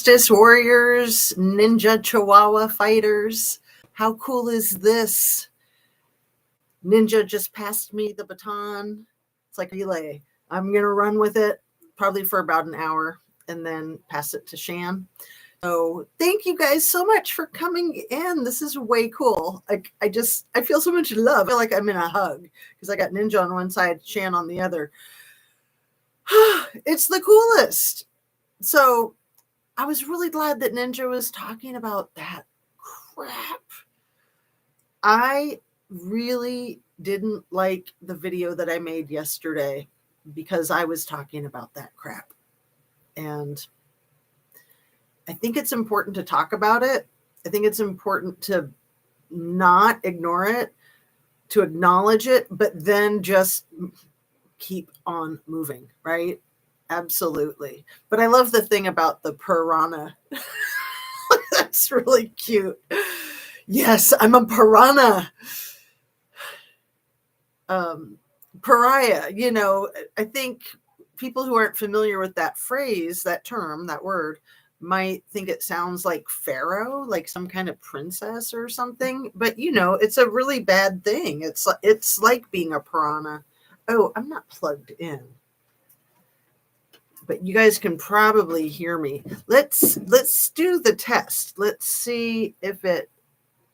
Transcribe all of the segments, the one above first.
Justice warriors, ninja chihuahua fighters. How cool is this? Ninja just passed me the baton. It's like a relay. I'm going to run with it probably for about an hour and then pass it to Shan. So thank you guys so much for coming in. This is way cool. I feel so much love. I feel like I'm in a hug because I got Ninja on one side, Shan on the other. It's the coolest. So I was really glad that Ninja was talking about that crap. I really didn't like the video that I made yesterday because I was talking about that crap. And I think it's important to talk about it. I think it's important to not ignore it, to acknowledge it, but then just keep on moving, right? Absolutely. But I love the thing about the piranha. That's really cute. Yes, I'm a piranha. Pariah, you know, I think people who aren't familiar with that phrase, that term, that word, might think it sounds like pharaoh, like some kind of princess or something. But, you know, it's a really bad thing. It's like being a piranha. Oh, I'm not plugged in. But you guys can probably hear me. Let's do the test. Let's see if it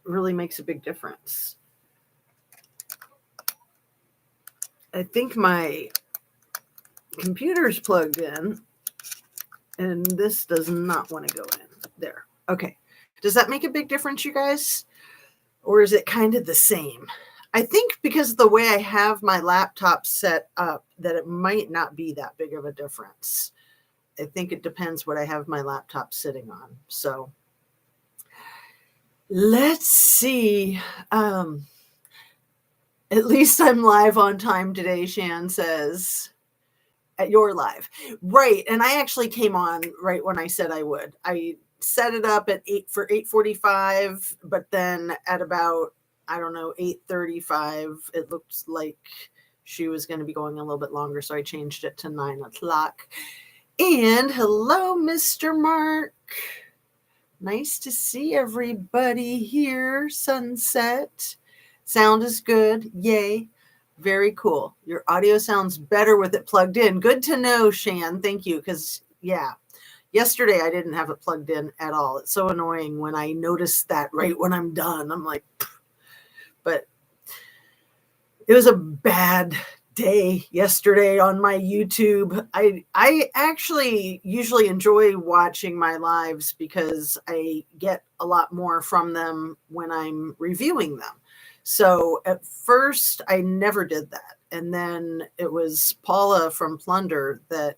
really makes a big difference. I think my computer's plugged in and this does not want to go in. There. Okay. Does that make a big difference, you guys? Or is it kind of the same? I think because of the way I have my laptop set up that it might not be that big of a difference. I think it depends what I have my laptop sitting on. So let's see. At least I'm live on time today, Shan says. At your live. Right. And I actually came on right when I said I would. I set it up at 8:45, but then at about, I don't know, 8:35, it looked like she was going to be going a little bit longer. So I changed it to 9 o'clock. And hello, Mr. Mark. Nice to see everybody here. Sunset. Sound is good. Yay. Very cool. Your audio sounds better with it plugged in. Good to know, Shan. Thank you. Because, yeah, yesterday I didn't have it plugged in at all. It's so annoying when I notice that right when I'm done. I'm like, pfft. But it was a bad day yesterday on my YouTube. I actually usually enjoy watching my lives because I get a lot more from them when I'm reviewing them. So at first I never did that. And then it was Paula from Plunder that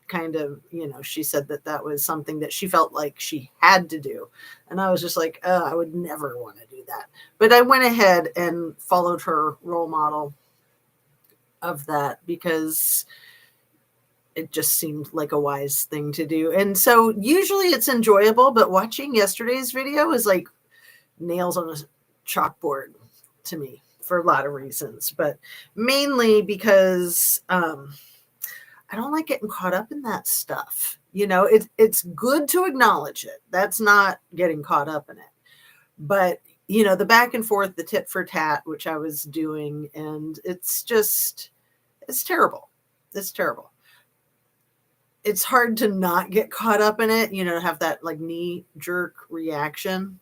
kind of, you know, she said that that was something that she felt like she had to do. And I was just like, I would never want to do that. But I went ahead and followed her role model of that because it just seemed like a wise thing to do. And so usually it's enjoyable, but watching yesterday's video is like nails on a chalkboard to me for a lot of reasons, but mainly because I don't like getting caught up in that stuff. You know, it's good to acknowledge it. That's not getting caught up in it. But, you know, the back and forth, the tit for tat, which I was doing, and it's terrible. It's terrible. It's hard to not get caught up in it, you know, to have that like knee jerk reaction.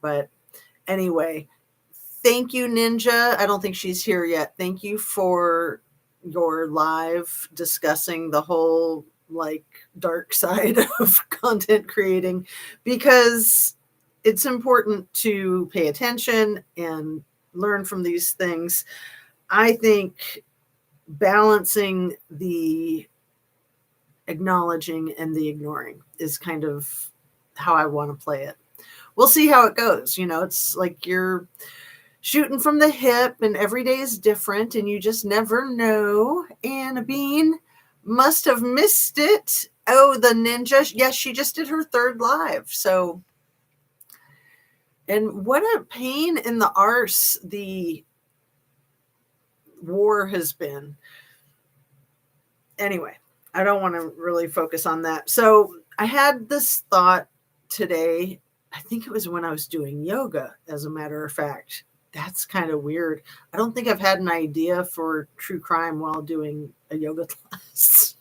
But anyway, thank you, Ninja. I don't think she's here yet. Thank you for your live discussing the whole like dark side of content creating, because it's important to pay attention and learn from these things. I think balancing the acknowledging and the ignoring is kind of how I want to play it. We'll see how it goes. You know, it's like you're shooting from the hip and every day is different and you just never know. Anna Bean must have missed it. Oh, the Ninja. Yes, she just did her third live. So, and what a pain in the arse the war has been. Anyway, I don't want to really focus on that. So I had this thought today. I think it was when I was doing yoga, as a matter of fact. That's kind of weird. I don't think I've had an idea for true crime while doing a yoga class.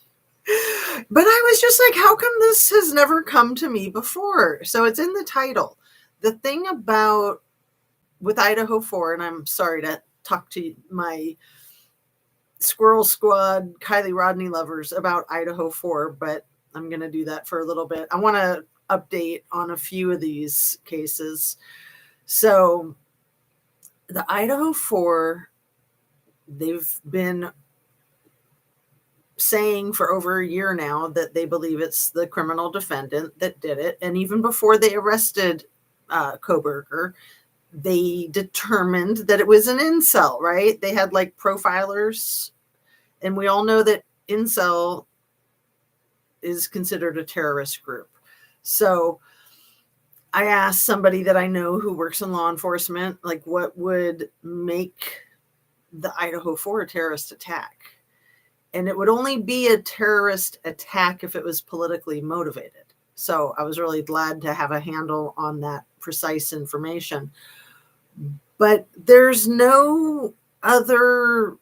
But I was just like, how come this has never come to me before? So it's in the title. The thing about with Idaho 4, and I'm sorry to talk to my Squirrel Squad, Kylie Rodney lovers about Idaho 4, but I'm going to do that for a little bit. I want to update on a few of these cases. So the Idaho 4, they've been saying for over a year now that they believe it's the criminal defendant that did it. And even before they arrested Koberger, they determined that it was an incel, right? They had like profilers, and we all know that incel is considered a terrorist group. So I asked somebody that I know who works in law enforcement, like, what would make the Idaho 4 a terrorist attack? And it would only be a terrorist attack if it was politically motivated. So I was really glad to have a handle on that precise information. But there's no other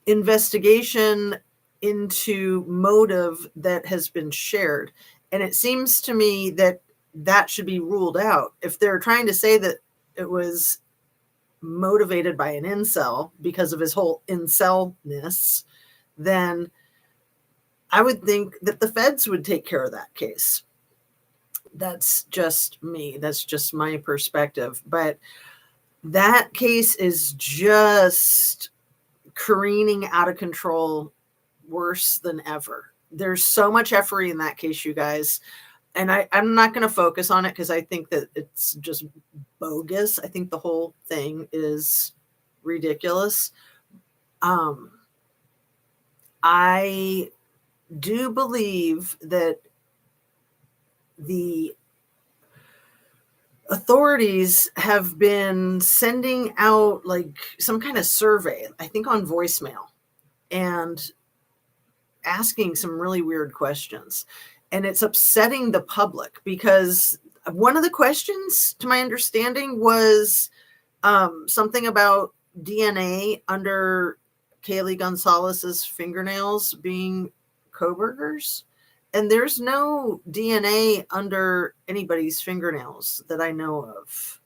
investigation into motive that has been shared. And it seems to me that that should be ruled out. If they're trying to say that it was motivated by an incel because of his whole incelness, then I would think that the feds would take care of that case. That's just me. That's just my perspective. But that case is just careening out of control, worse than ever. There's so much effery in that case, you guys. And I'm not going to focus on it because I think that it's just bogus. I think the whole thing is ridiculous. I do believe that the authorities have been sending out like some kind of survey, I think on voicemail, and asking some really weird questions. And it's upsetting the public because one of the questions, to my understanding, was something about DNA under Kaylee Gonzalez's fingernails being Koberger's. And there's no DNA under anybody's fingernails that I know of.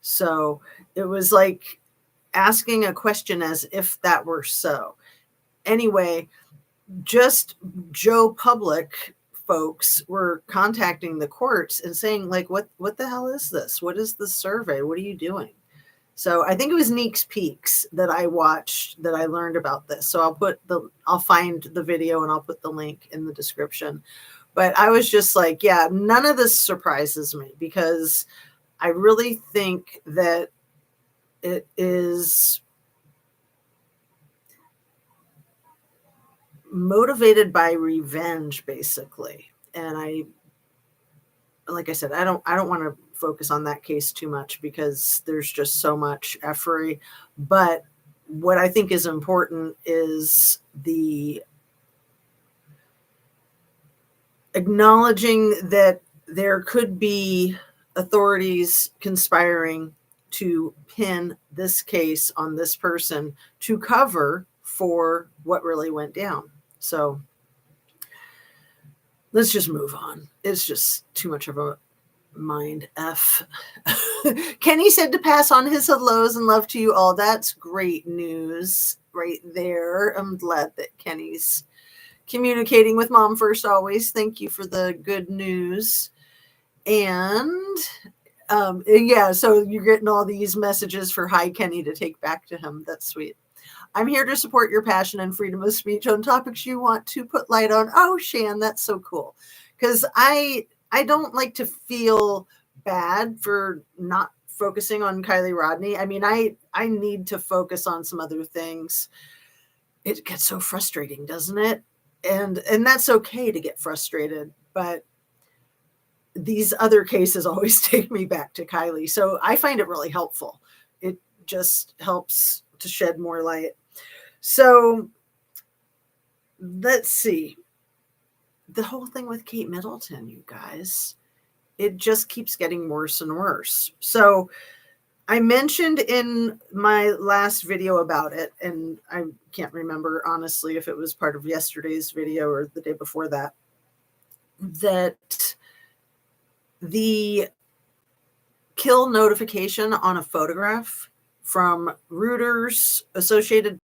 So it was like asking a question as if that were so. Anyway, just Joe Public folks were contacting the courts and saying, like, what the hell is this? What is the survey? What are you doing? So I think it was Neeks Peeks that I watched that I learned about this. So I'll find the video and I'll put the link in the description. But I was just like, yeah, none of this surprises me because I really think that it is motivated by revenge, basically. And like I said, I don't want to focus on that case too much because there's just so much effery. But what I think is important is the acknowledging that there could be authorities conspiring to pin this case on this person to cover for what really went down. So let's just move on. It's just too much of a mind F. Kenny said to pass on his hellos and love to you all. That's great news right there. I'm glad that Kenny's communicating with mom first always. Thank you for the good news. And yeah, so you're getting all these messages for hi Kenny to take back to him. That's sweet. I'm here to support your passion and freedom of speech on topics you want to put light on. Oh, Shan, that's so cool. Because I don't like to feel bad for not focusing on Kylie Rodney. I mean, I need to focus on some other things. It gets so frustrating, doesn't it? And that's okay to get frustrated, but these other cases always take me back to Kylie. So I find it really helpful. It just helps to shed more light. So let's see. the whole thing with Kate Middleton, you guys, it just keeps getting worse and worse. So I mentioned in my last video about it, and I can't remember honestly if it was part of yesterday's video or the day before that, that the kill notification on a photograph from Reuters Associated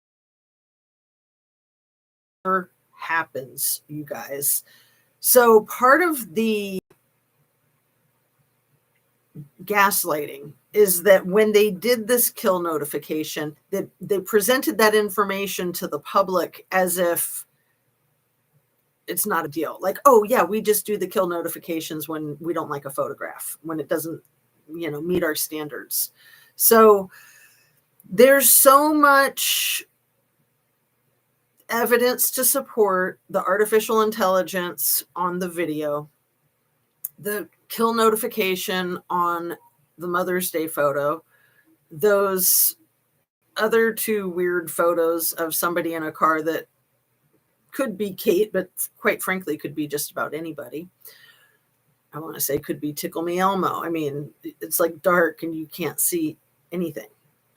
happens, you guys. So part of the gaslighting is that when they did this kill notification, that they presented that information to the public as if it's not a deal. Like, oh yeah, we just do the kill notifications when we don't like a photograph, when it doesn't, meet our standards. So there's so much evidence to support the artificial intelligence on the video, the kill notification on the Mother's Day photo, those other two weird photos of somebody in a car that could be Kate, but quite frankly, could be just about anybody. I want to say could be Tickle Me Elmo. I mean, it's like dark and you can't see anything.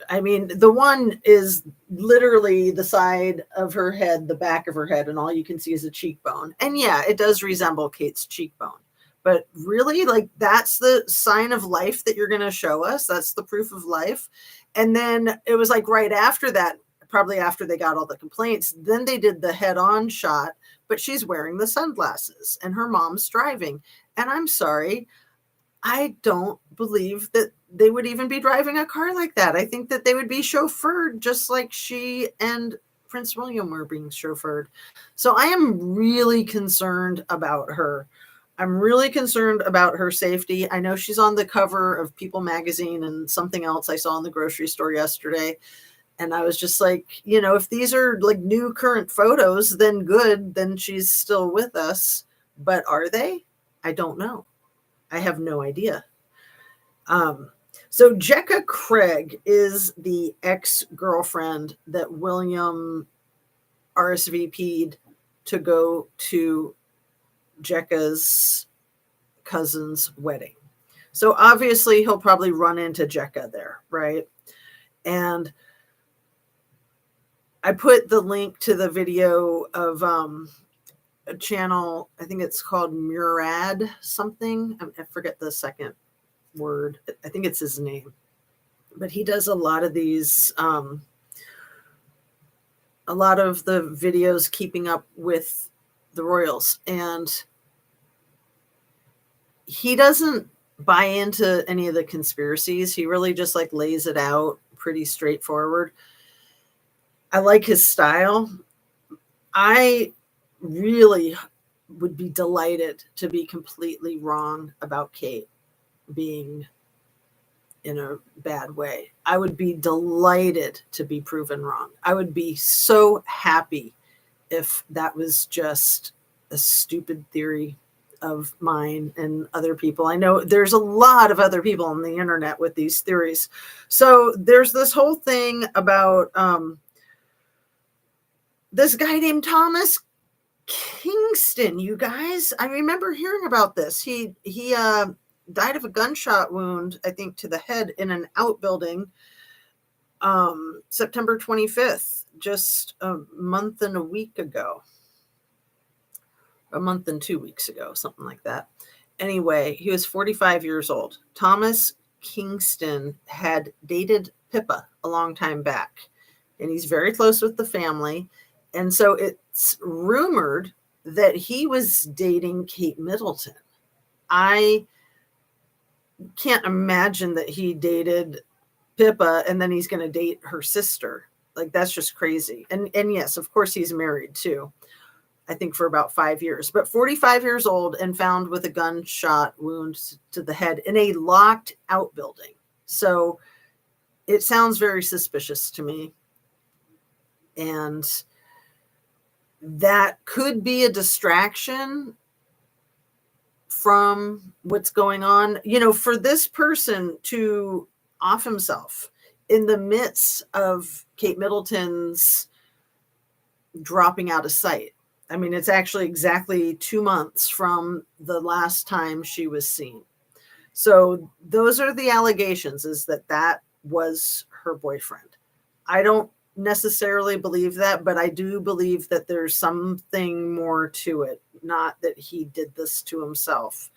I mean, the one is literally the side of her head, the back of her head, and all you can see is a cheekbone. And yeah, it does resemble Kate's cheekbone. But really, like, that's the sign of life that you're going to show us. That's the proof of life. And then it was like right after that, probably after they got all the complaints, then they did the head-on shot, but she's wearing the sunglasses and her mom's driving. And I'm sorry, I don't believe that they would even be driving a car like that. I think that they would be chauffeured just like she and Prince William were being chauffeured. So I am really concerned about her. I'm really concerned about her safety. I know she's on the cover of People magazine and something else I saw in the grocery store yesterday. And I was just like, if these are like new current photos, then good, then she's still with us. But are they? I don't know. I have no idea. So Jekka Craig is the ex-girlfriend that William RSVP'd to go to Jekka's cousin's wedding. So obviously he'll probably run into Jekka there, right? And I put the link to the video of a channel, I think it's called Murad something. I forget the second word. I think it's his name. But he does a lot of these, a lot of the videos keeping up with the royals. And he doesn't buy into any of the conspiracies. He really just like lays it out pretty straightforward. I like his style. I really would be delighted to be completely wrong about Kate being in a bad way. I would be delighted to be proven wrong. I would be so happy if that was just a stupid theory of mine and other people. I know there's a lot of other people on the internet with these theories. So there's this whole thing about this guy named Thomas Kingston, you guys. I remember hearing about this. He died of a gunshot wound, I think, to the head in an outbuilding September 25th, just a month and 2 weeks ago, something like that. Anyway, he was 45 years old. Thomas Kingston had dated Pippa a long time back, and he's very close with the family. And so it's rumored that he was dating Kate Middleton. I can't imagine that he dated Pippa and then he's going to date her sister. Like, that's just crazy. And yes, of course he's married too. I think for about 5 years, but 45 years old and found with a gunshot wound to the head in a locked outbuilding. So it sounds very suspicious to me. And that could be a distraction from what's going on. For this person to off himself in the midst of Kate Middleton's dropping out of sight. I mean, it's actually exactly 2 months from the last time she was seen. So those are the allegations, is that was her boyfriend. I don't necessarily believe that, but I do believe that there's something more to it. Not that he did this to himself.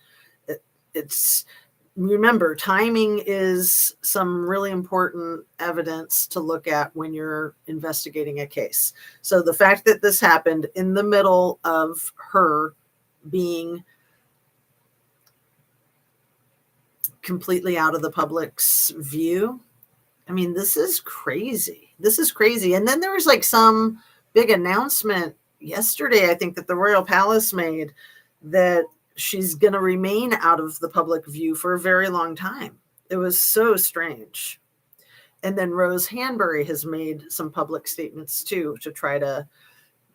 It's remember, timing is some really important evidence to look at when you're investigating a case. So the fact that this happened in the middle of her being completely out of the public's view, I mean, this is crazy. This is crazy. And then there was like some big announcement yesterday, I think, that the Royal Palace made, that she's going to remain out of the public view for a very long time. It was so strange. And then Rose Hanbury has made some public statements too, to try to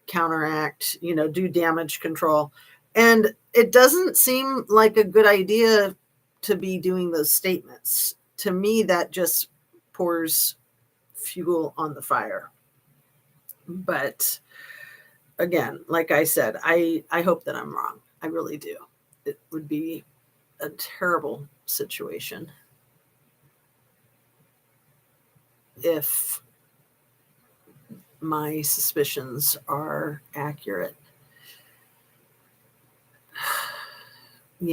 counteract, do damage control. And it doesn't seem like a good idea to be doing those statements. To me, that just pours fuel on the fire. But again, like I said, I hope that I'm wrong. I really do. It would be a terrible situation if my suspicions are accurate. I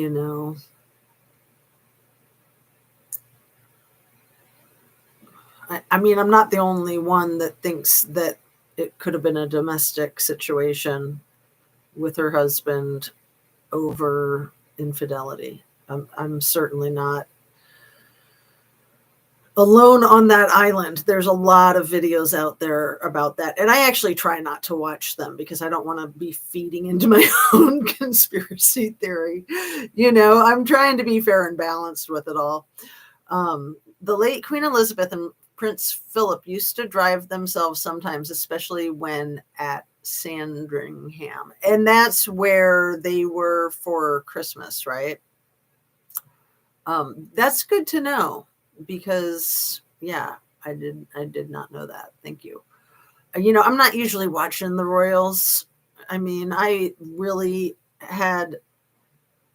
mean, I'm not the only one that thinks that it could have been a domestic situation with her husband over infidelity. I'm certainly not alone on that island. There's a lot of videos out there about that. And I actually try not to watch them because I don't want to be feeding into my own conspiracy theory. I'm trying to be fair and balanced with it all. The late Queen Elizabeth and Prince Philip used to drive themselves sometimes, especially when at Sandringham. And that's where they were for Christmas, right? That's good to know because, yeah, I did not know that. Thank you. I'm not usually watching the royals. I mean, I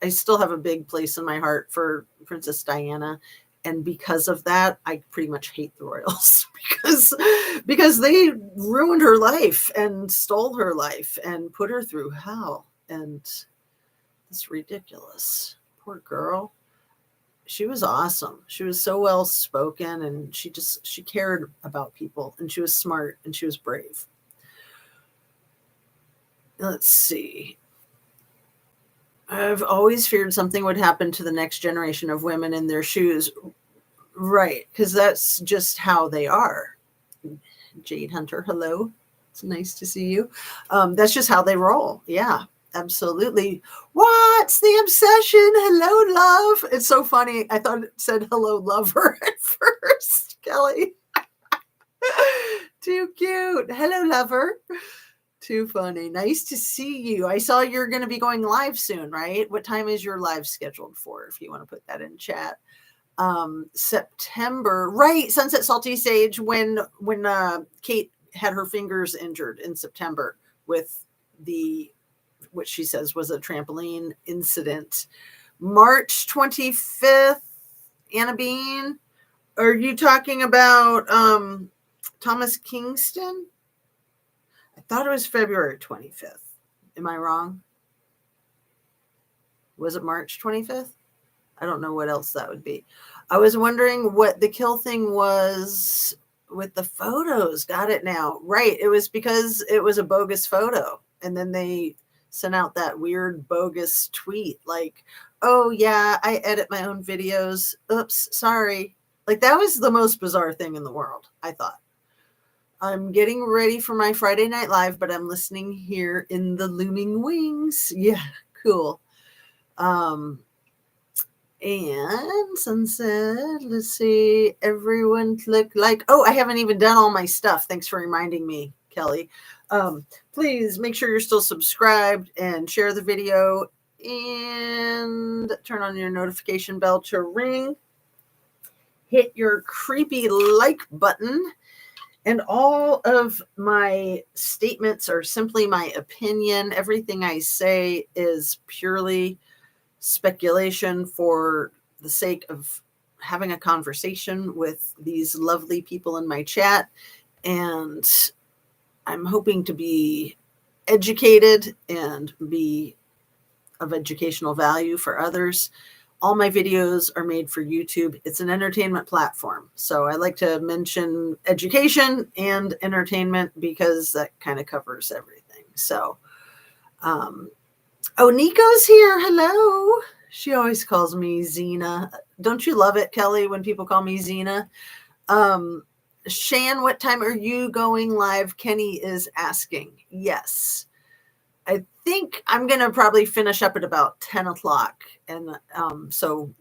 still have a big place in my heart for Princess Diana. And because of that, I pretty much hate the royals because they ruined her life and stole her life and put her through hell. And it's ridiculous. Poor girl. She was awesome. She was so well spoken, and she cared about people, and she was smart, and she was brave. Let's see. I've always feared something would happen to the next generation of women in their shoes. Right, because that's just how they are. Jade Hunter, hello. It's nice to see you. That's just how they roll. Yeah, absolutely. What's the obsession? Hello, love. It's so funny. I thought it said hello, lover at first, Kelly. Too cute. Hello, lover. Too funny. Nice to see you. I saw you're going to be going live soon, right? What time is your live scheduled for, if you want to put that in chat? September, right? Sunset Salty Sage, when Kate had her fingers injured in September with what she says was a trampoline incident. March 25th, Anna Bean. Are you talking about Thomas Kingston? I thought it was February 25th. Am I wrong? Was it March 25th? I don't know what else that would be. I was wondering what the kill thing was with the photos. Got it now. Right. It was because it was a bogus photo. And then they sent out that weird bogus tweet like, oh, yeah, I edit my own videos. Oops, sorry. Like, that was the most bizarre thing in the world, I thought. I'm getting ready for my Friday Night Live, but I'm listening here in the looming wings. Yeah, cool. And Sunset, let's see, everyone click like. Oh, I haven't even done all my stuff. Thanks for reminding me, Kelly. Please make sure you're still subscribed and share the video and turn on your notification bell to ring. Hit your creepy like button And all of my statements are simply my opinion. Everything I say is purely speculation for the sake of having a conversation with these lovely people in my chat. And I'm hoping to be educated and be of educational value for others. All my videos are made for YouTube. It's an entertainment platform. So I like to mention education and entertainment because that kind of covers everything. So, oh, Nico's here. Hello. She always calls me Xena. Don't you love it, Kelly, when people call me Xena? Shan, what time are you going live? Kenny is asking. Yes. I think I'm going to probably finish up at about 10 o'clock. And so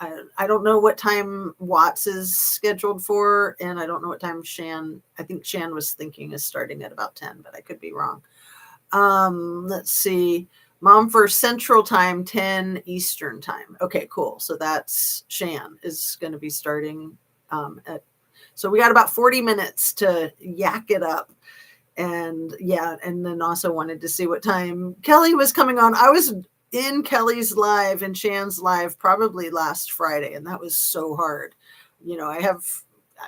I don't know what time Watts is scheduled for. And I don't know what time I think Shan was thinking is starting at about 10, but I could be wrong. Let's see. Mom for Central Time, 10 Eastern Time. Okay, cool. So that's Shan is going to be starting so we got about 40 minutes to yak it up. And yeah, and then also wanted to see what time Kelly was coming on. I was in Kelly's live and Shan's live probably last Friday, and that was so hard. I have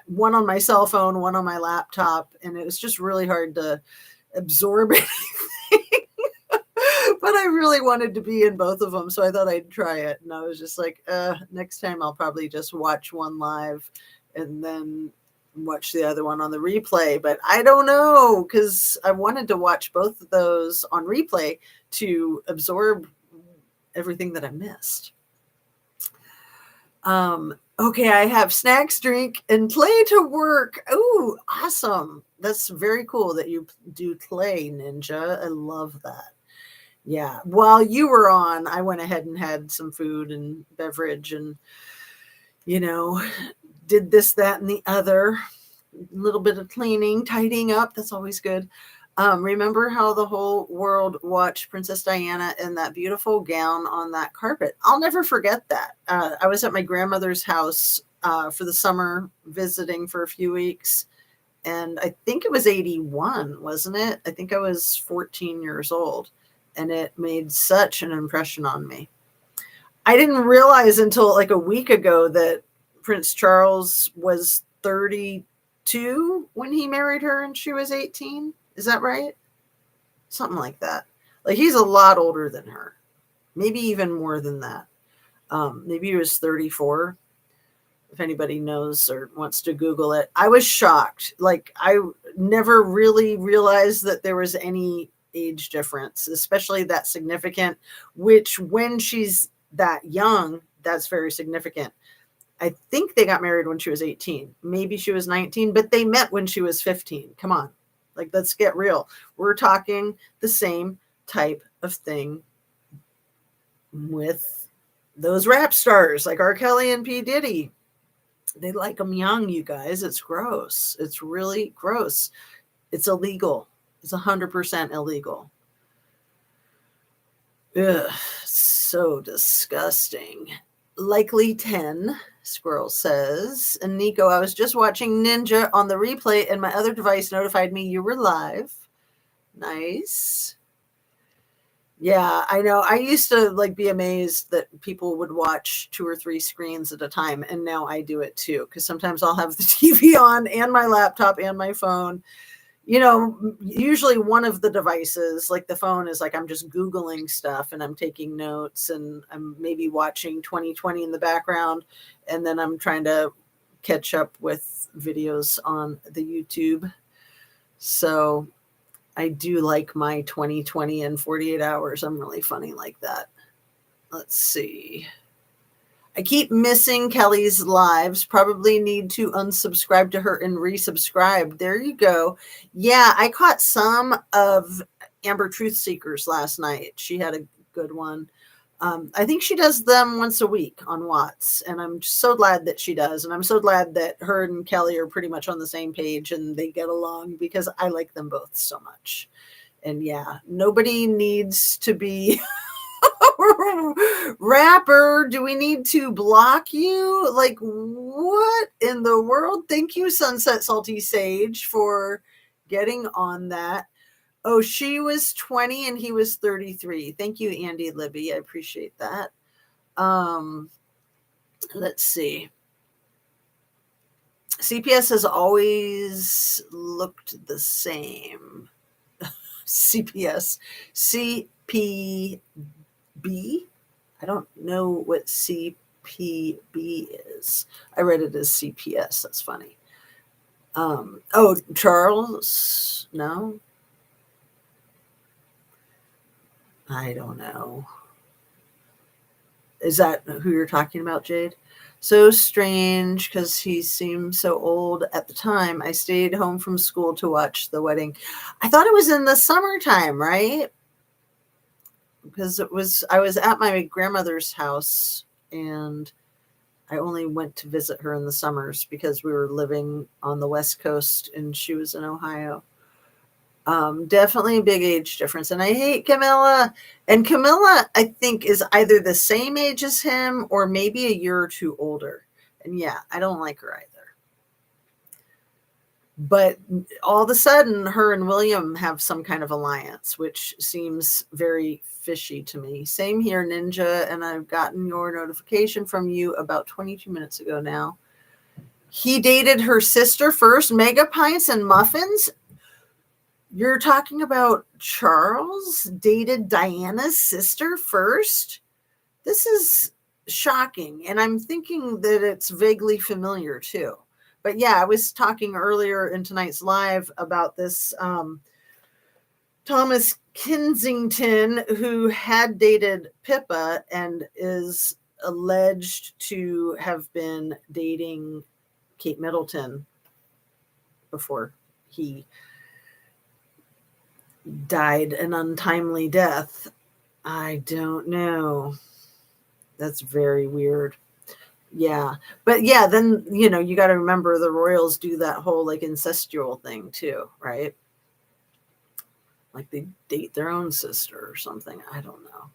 one on my cell phone, one on my laptop, and it was just really hard to absorb anything. But I really wanted to be in both of them, so I thought I'd try it. And I was just like, next time I'll probably just watch one live and then watch the other one on the replay. But I don't know, because I wanted to watch both of those on replay to absorb everything that I missed. Okay, I have snacks, drink, and play to work. Oh, awesome. That's very cool that you do play, Ninja. I love that. Yeah. While you were on, I went ahead and had some food and beverage and, did this, that, and the other. A little bit of cleaning, tidying up. That's always good. Remember how the whole world watched Princess Diana in that beautiful gown on that carpet? I'll never forget that. I was at my grandmother's house for the summer visiting for a few weeks. And I think it was 81, wasn't it? I think I was 14 years old. And it made such an impression on me. I didn't realize until like a week ago that Prince Charles was 32 when he married her and she was 18. Is that right? Something like that. Like he's a lot older than her. Maybe even more than that. Maybe he was 34. If anybody knows or wants to Google it. I was shocked. Like I never really realized that there was any age difference, especially that significant, which when she's that young, that's very significant. I think they got married when she was 18. Maybe she was 19, but they met when she was 15. Come on. Like, let's get real. We're talking the same type of thing with those rap stars like R. Kelly and P. Diddy. They like them young, you guys. It's gross. It's really gross. It's illegal. It's 100% illegal. Ugh, so disgusting. Likely 10, Squirrel says. And Nico, I was just watching Ninja on the replay and my other device notified me you were live. Nice. Yeah, I know. I used to like be amazed that people would watch 2 or 3 screens at a time. And now I do it too. Because sometimes I'll have the TV on and my laptop and my phone. Usually one of the devices, like the phone, is like I'm just Googling stuff and I'm taking notes and I'm maybe watching 2020 in the background. And then I'm trying to catch up with videos on the YouTube. So I do like my 2020 and 48 hours. I'm really funny like that. Let's see. I keep missing Kelly's lives. Probably need to unsubscribe to her and resubscribe. There you go. Yeah, I caught some of Amber Truth Seekers last night. She had a good one. I think she does them once a week on Watts, and I'm so glad that she does. And I'm so glad that her and Kelly are pretty much on the same page and they get along because I like them both so much. And yeah, nobody needs to be Rapper, do we need to block you? Like, what in the world? Thank you, Sunset Salty Sage, for getting on that. Oh, she was 20 and he was 33. Thank you, Andy Libby. I appreciate that. Let's see. CPS has always looked the same. CPS. CPB? I don't know what CPB is. I read it as CPS. That's funny. Oh, Charles? No? I don't know. Is that who you're talking about, Jade? So strange because he seemed so old at the time. I stayed home from school to watch the wedding. I thought it was in the summertime, right? Because I was at my grandmother's house and I only went to visit her in the summers because we were living on the West Coast and she was in Ohio. Definitely a big age difference. And I hate Camilla. And Camilla, I think, is either the same age as him or maybe a year or two older. And yeah, I don't like her either. But all of a sudden, her and William have some kind of alliance, which seems very fishy to me. Same here, Ninja. And I've gotten your notification from you about 22 minutes ago now. He dated her sister first, Mega Pints and Muffins. You're talking about Charles dated Diana's sister first? This is shocking. And I'm thinking that it's vaguely familiar too. But yeah, I was talking earlier in tonight's live about this Thomas Kensington, who had dated Pippa and is alleged to have been dating Kate Middleton before he died an untimely death. I don't know. That's very weird. Yeah. But yeah, then, you got to remember the royals do that whole like incestual thing too, right? Like they date their own sister or something. I don't know.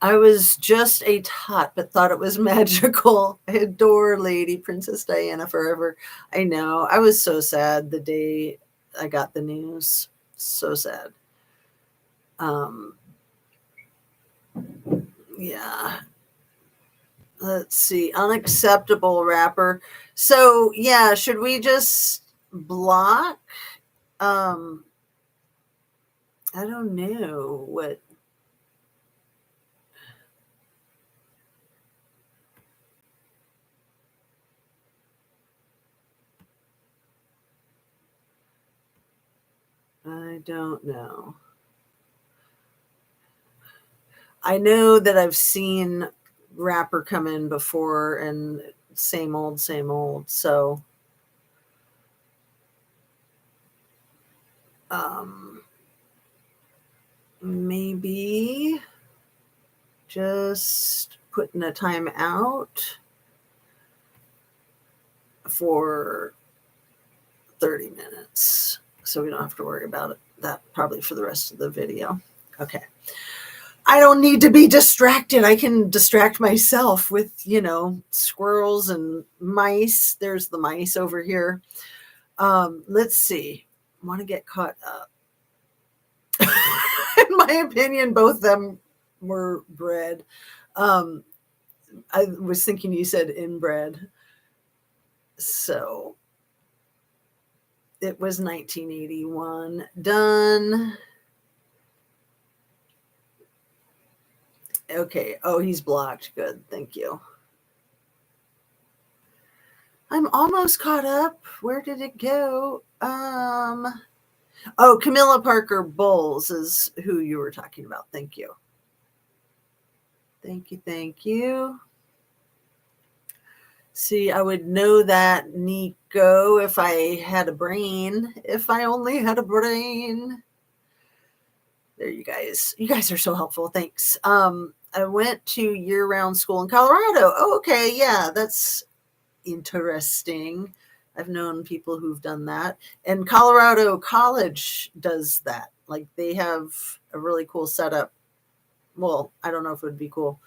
I was just a tot, but thought it was magical. I adore Lady Princess Diana forever. I know. I was so sad the day I got the news. So sad. Yeah. Let's see. Unacceptable rapper. So yeah, should we just block? I don't know what. I don't know. I know that I've seen rapper come in before and same old, same old. So, maybe just putting a time out for 30 minutes. So we don't have to worry about that probably for the rest of the video. Okay. I don't need to be distracted. I can distract myself with, squirrels and mice. There's the mice over here. Let's see. I want to get caught up. In my opinion, both of them were bred. I was thinking you said inbred. So it was 1981. Done. Okay. Oh, he's blocked. Good. Thank you. I'm almost caught up. Where did it go? Oh, Camilla Parker Bowles is who you were talking about. Thank you. Thank you. Thank you. See, I would know that, Nico, if I had a brain. If I only had a brain. There, you guys. You guys are so helpful. Thanks. I went to year-round school in Colorado. Oh, okay. Yeah, that's interesting. I've known people who've done that. And Colorado College does that. Like they have a really cool setup well, I don't know if it would be cool.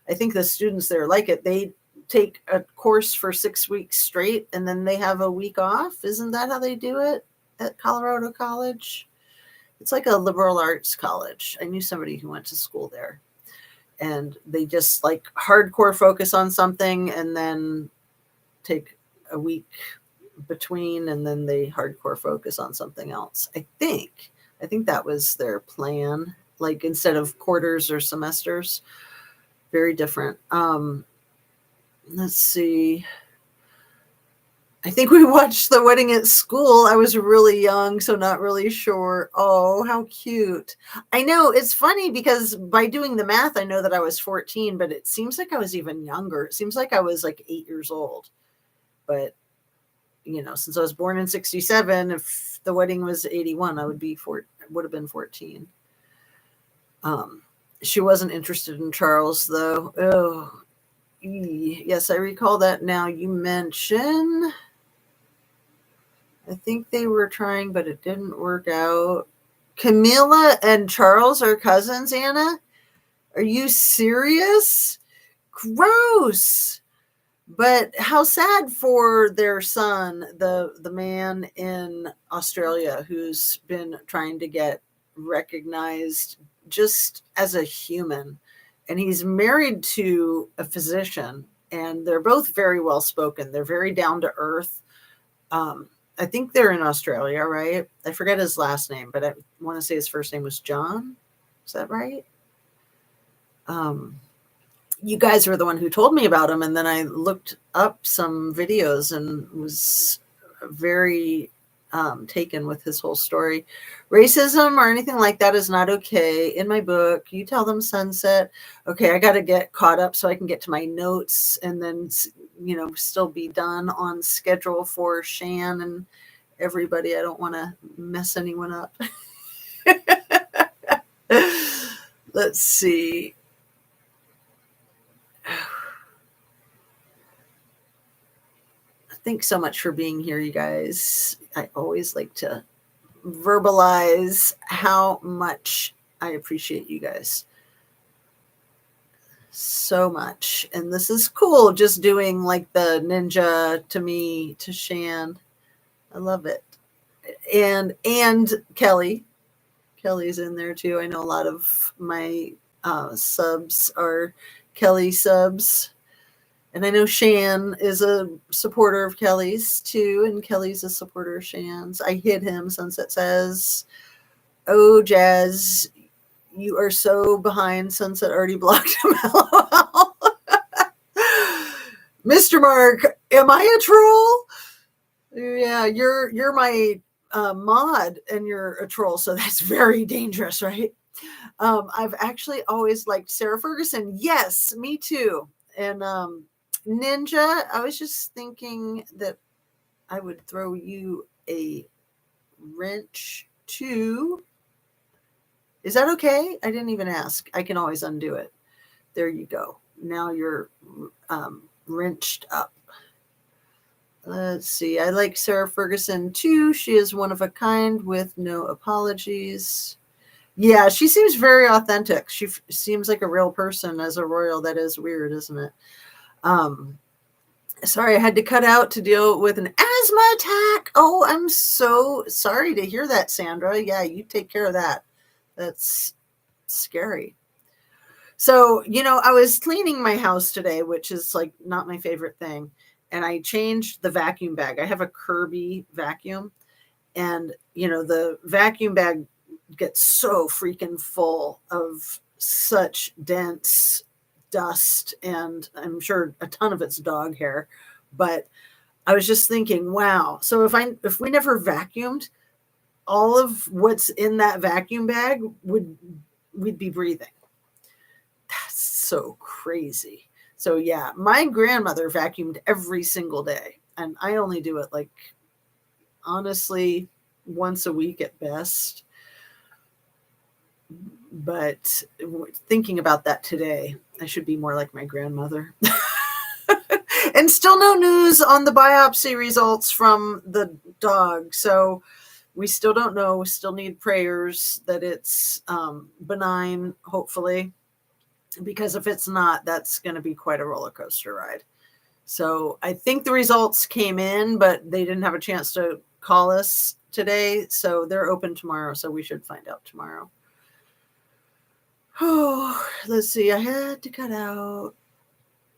I think the students there like it. They take a course for 6 weeks straight and then they have a week off. Isn't that how they do it at Colorado College? It's like a liberal arts college. I knew somebody who went to school there, and they just like hardcore focus on something and then take a week between, and then they hardcore focus on something else. I think that was their plan, like instead of quarters or semesters. Very different. Let's see. I think we watched The Wedding at School. I was really young, so not really sure. Oh, how cute. I know, it's funny because by doing the math, I know that I was 14, but it seems like I was even younger. It seems like I was like 8 years old. But, you know, since I was born in 67, if the wedding was 81, I would have been 14. She wasn't interested in Charles, though. Oh, yes, I recall that now. You mention, I think they were trying, but it didn't work out. Camila and Charles are cousins, Anna? Are you serious? Gross. But how sad for their son, the man in Australia who's been trying to get recognized just as a human. And he's married to a physician, and they're both very well spoken. They're very down to earth. I think they're in Australia, right? I forget his last name, but I want to say his first name was John. Is that right? You guys were the one who told me about him, and then I looked up some videos and was very taken with his whole story. Racism or anything like that is not okay. In my book, you tell them, Sunset. Okay, I got to get caught up so I can get to my notes and then, you know, still be done on schedule for Shan and everybody. I don't want to mess anyone up. Let's see. Thanks so much for being here, you guys. I always like to verbalize how much I appreciate you guys so much. And this is cool, just doing like the ninja to me, to Shan. I love it. And Kelly's in there too. I know a lot of my subs are Kelly subs. And I know Shan is a supporter of Kelly's too, and Kelly's a supporter of Shan's. I hit him, Sunset says. Oh, Jazz, you are so behind. Sunset already blocked him. LOL. Mr. Mark, am I a troll? Yeah, you're my mod, and you're a troll, so that's very dangerous, right? I've actually always liked Sarah Ferguson. Yes, me too. And Ninja, I was just thinking that I would throw you a wrench too. Is that okay? I didn't even ask. I can always undo it. There you go. Now you're wrenched up. Let's see. I like Sarah Ferguson too. She is one of a kind with no apologies. Yeah, she seems very authentic. She seems like a real person as a royal. That is weird, isn't it? Sorry, I had to cut out to deal with an asthma attack. Oh, I'm so sorry to hear that, Sandra. Yeah, you take care of that. That's scary. So, you know, I was cleaning my house today, which is like not my favorite thing. And I changed the vacuum bag. I have a Kirby vacuum. And, you know, the vacuum bag gets so freaking full of such dense dust, and I'm sure a ton of it's dog hair. But I was just thinking, wow. So if we never vacuumed, all of what's in that vacuum bag we'd be breathing. That's so crazy. So yeah, my grandmother vacuumed every single day, and I only do it like honestly once a week at best. But thinking about that today, I should be more like my grandmother. And still no news on the biopsy results from the dog. So we still don't know. We still need prayers that it's benign, hopefully. because if it's not, that's going to be quite a roller coaster ride. So I think the results came in, but they didn't have a chance to call us today. So they're open tomorrow. So we should find out tomorrow. Oh, let's see. I had to cut out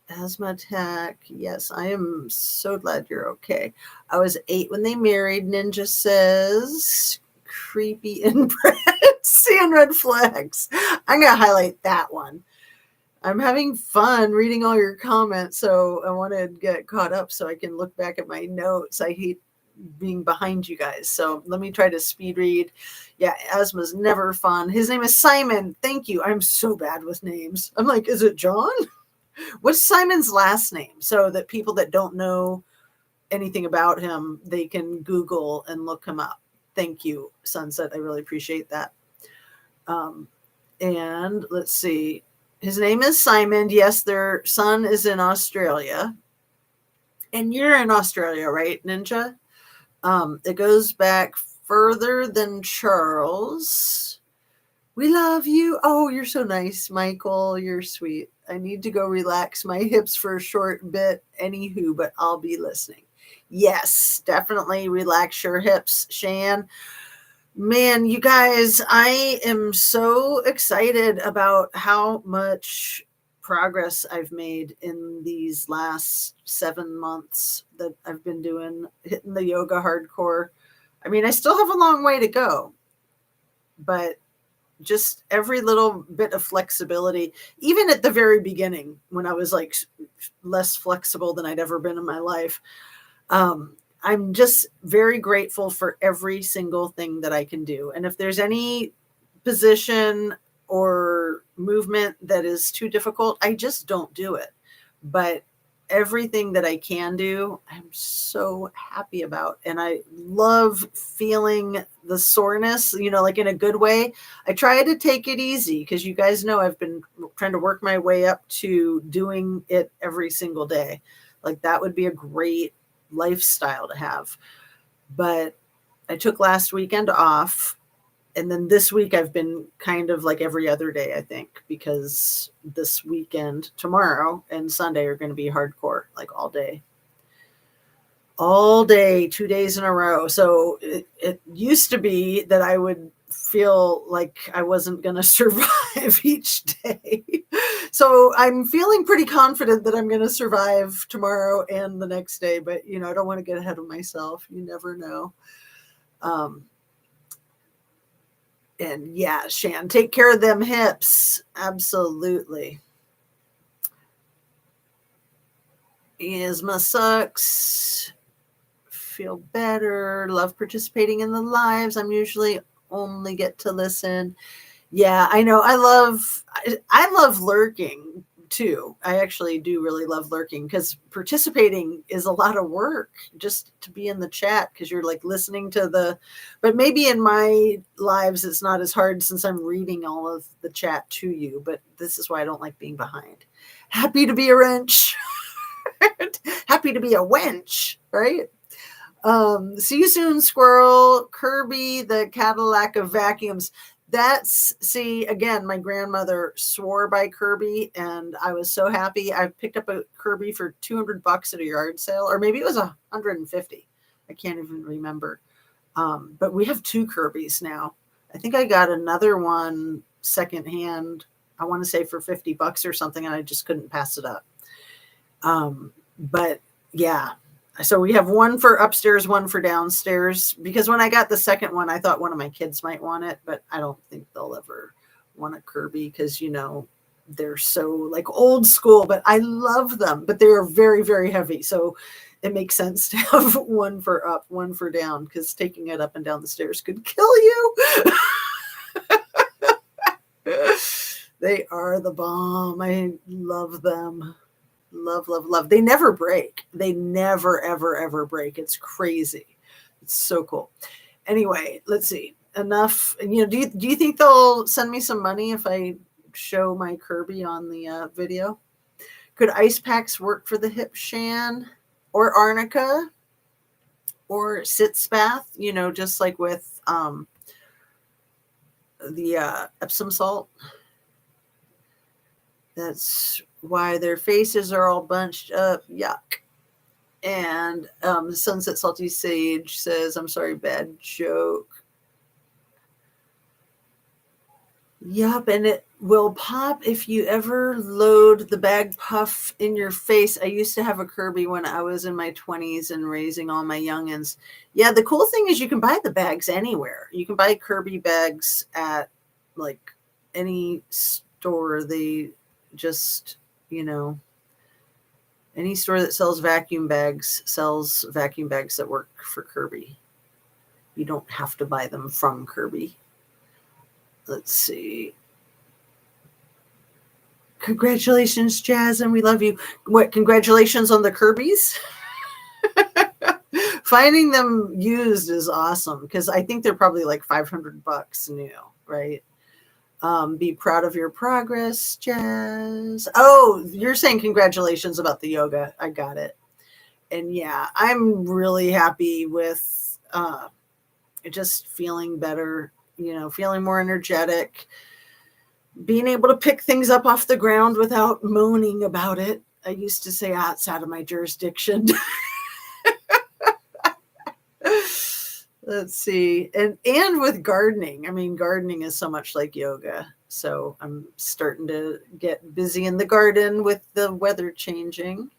asthma attack. Yes, I am so glad you're okay. I was 8 when they married. Ninja says creepy inbred. Seeing red flags. I'm going to highlight that one. I'm having fun reading all your comments, so I want to get caught up so I can look back at my notes. I hate being behind you guys, so let me try to speed read. Yeah, asthma's never fun. His name is Simon. Thank you. I'm so bad with names. I'm like, is it John? What's Simon's last name? So that people that don't know anything about him, they can Google and look him up. Thank you, Sunset. I really appreciate that. And let's see. His name is Simon. Yes, their son is in Australia. And you're in Australia, right, Ninja? It goes back further than Charles. We love you. Oh, you're so nice, Michael. You're sweet. I need to go relax my hips for a short bit. Anywho, but I'll be listening. Yes, definitely relax your hips, Shan. Man, you guys, I am so excited about how much progress I've made in these last 7 months that I've been hitting the yoga hardcore. I mean, I still have a long way to go, but just every little bit of flexibility, even at the very beginning when I was like less flexible than I'd ever been in my life. I'm just very grateful for every single thing that I can do. And if there's any position or movement that is too difficult, I just don't do it. But everything that I can do, I'm so happy about. And I love feeling the soreness, like in a good way. I try to take it easy because you guys know I've been trying to work my way up to doing it every single day. Like that would be a great lifestyle to have. But I took last weekend off, and then this week I've been kind of like every other day, I think, because this weekend, tomorrow and Sunday are going to be hardcore, like all day, 2 days in a row. So it used to be that I would feel like I wasn't going to survive each day. So I'm feeling pretty confident that I'm going to survive tomorrow and the next day, but I don't want to get ahead of myself. You never know. And yeah, Shan, take care of them hips. Absolutely. Asthma sucks. Feel better. Love participating in the lives. I'm usually only get to listen. Yeah, I know. I love lurking too. I actually do really love lurking because participating is a lot of work just to be in the chat because you're like listening to but maybe in my lives it's not as hard since I'm reading all of the chat to you, but this is why I don't like being behind. Happy to be a wrench. Happy to be a wench, right? See you soon, Squirrel. Kirby, the Cadillac of vacuums. Again, my grandmother swore by Kirby, and I was so happy. I picked up a Kirby for $200 at a yard sale, or maybe it was $150. I can't even remember. But we have 2 Kirbys now. I think I got another one secondhand, I want to say for $50 or something, and I just couldn't pass it up. But yeah. So we have one for upstairs, one for downstairs, because when I got the second one, I thought one of my kids might want it, but I don't think they'll ever want a Kirby because, they're so like old school, but I love them, but they are very, very heavy. So it makes sense to have one for up, one for down, because taking it up and down the stairs could kill you. They are the bomb. I love them. Love, love, love. They never break. They never, ever, ever break. It's crazy. It's so cool. Anyway, let's see. Enough. Do you think they'll send me some money if I show my Kirby on the video? Could ice packs work for the hip, Shan? Or arnica? Or sitz bath? Just like with the Epsom salt. That's why their faces are all bunched up. Yuck. And Sunset Salty Sage says, I'm sorry, bad joke. Yup, and it will pop if you ever load the bag puff in your face. I used to have a Kirby when I was in my 20s and raising all my youngins. Yeah, the cool thing is you can buy the bags anywhere. You can buy Kirby bags at like any store. They just, any store that sells vacuum bags sells vacuum bags that work for Kirby. You don't have to buy them from Kirby. Let's see. Congratulations, Jazz, and we love you. What? Congratulations on the Kirby's? Finding them used is awesome because I think they're probably like $500 new, right? Be proud of your progress, Jazz. Oh, you're saying congratulations about the yoga. I got it. And yeah, I'm really happy with just feeling better, feeling more energetic, being able to pick things up off the ground without moaning about it. I used to say, it's out of my jurisdiction. Let's see. And with gardening. I mean, gardening is so much like yoga. So I'm starting to get busy in the garden with the weather changing,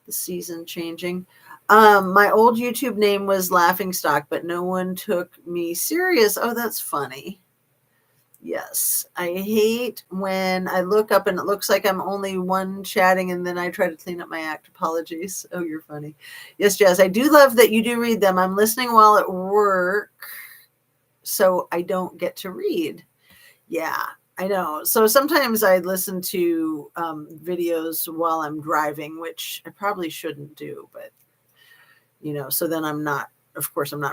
the season changing. My old YouTube name was Laughingstock, but no one took me serious. Oh, that's funny. Yes, I hate when I look up and it looks like I'm only one chatting and then I try to clean up my act. Apologies. Oh, you're funny. Yes, Jazz, I do love that you do read them. I'm listening while at work, so I don't get to read. Yeah, I know. So sometimes I listen to videos while I'm driving, which I probably shouldn't do, but, so then I'm not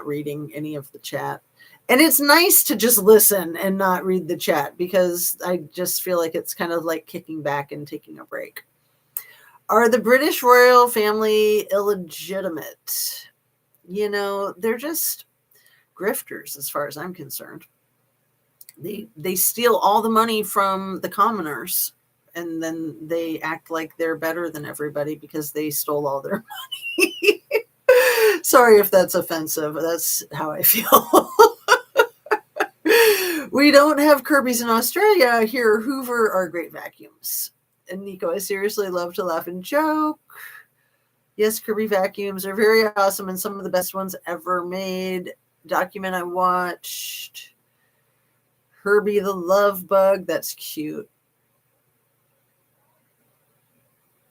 reading any of the chat. And it's nice to just listen and not read the chat because I just feel like it's kind of like kicking back and taking a break. Are the British royal family illegitimate? They're just grifters as far as I'm concerned. They steal all the money from the commoners and then they act like they're better than everybody because they stole all their money. Sorry if that's offensive. That's how I feel. We don't have Kirby's in Australia. Here, Hoover are great vacuums. And Nico, I seriously love to laugh and joke. Yes, Kirby vacuums are very awesome and some of the best ones ever made. Document I watched. Herbie the Love Bug. That's cute.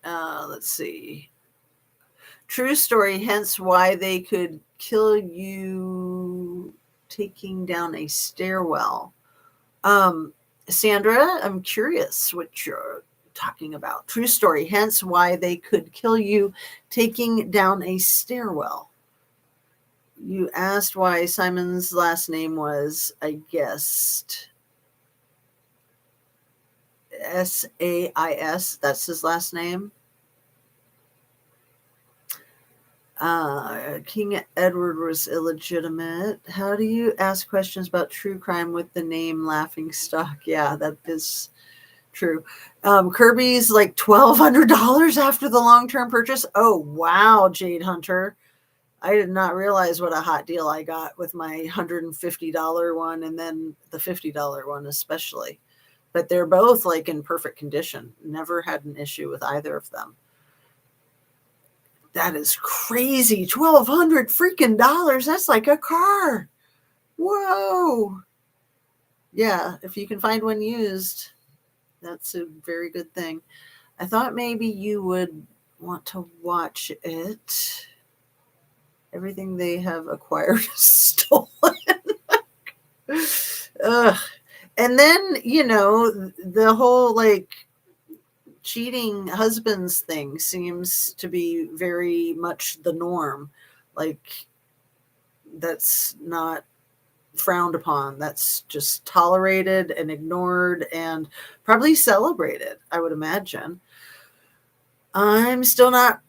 Let's see. True story, hence why they could kill you taking down a stairwell. Sandra, I'm curious what you're talking about. True story, hence why they could kill you taking down a stairwell. You asked why Simon's last name was, I guessed, S-A-I-S. That's his last name. King Edward was illegitimate. How do you ask questions about true crime with the name Laughingstock? Yeah, that is true. Kirby's like $1,200 after the long-term purchase. Oh, wow, Jade Hunter. I did not realize what a hot deal I got with my $150 one and then the $50 one especially. But they're both like in perfect condition. Never had an issue with either of them. That is crazy. $1,200 freaking dollars. That's like a car. Whoa. Yeah, if you can find one used, that's a very good thing. I thought maybe you would want to watch it. Everything they have acquired is stolen. Ugh. And then, the whole like cheating husbands thing seems to be very much the norm. Like, that's not frowned upon. That's just tolerated and ignored and probably celebrated, I would imagine. I'm still not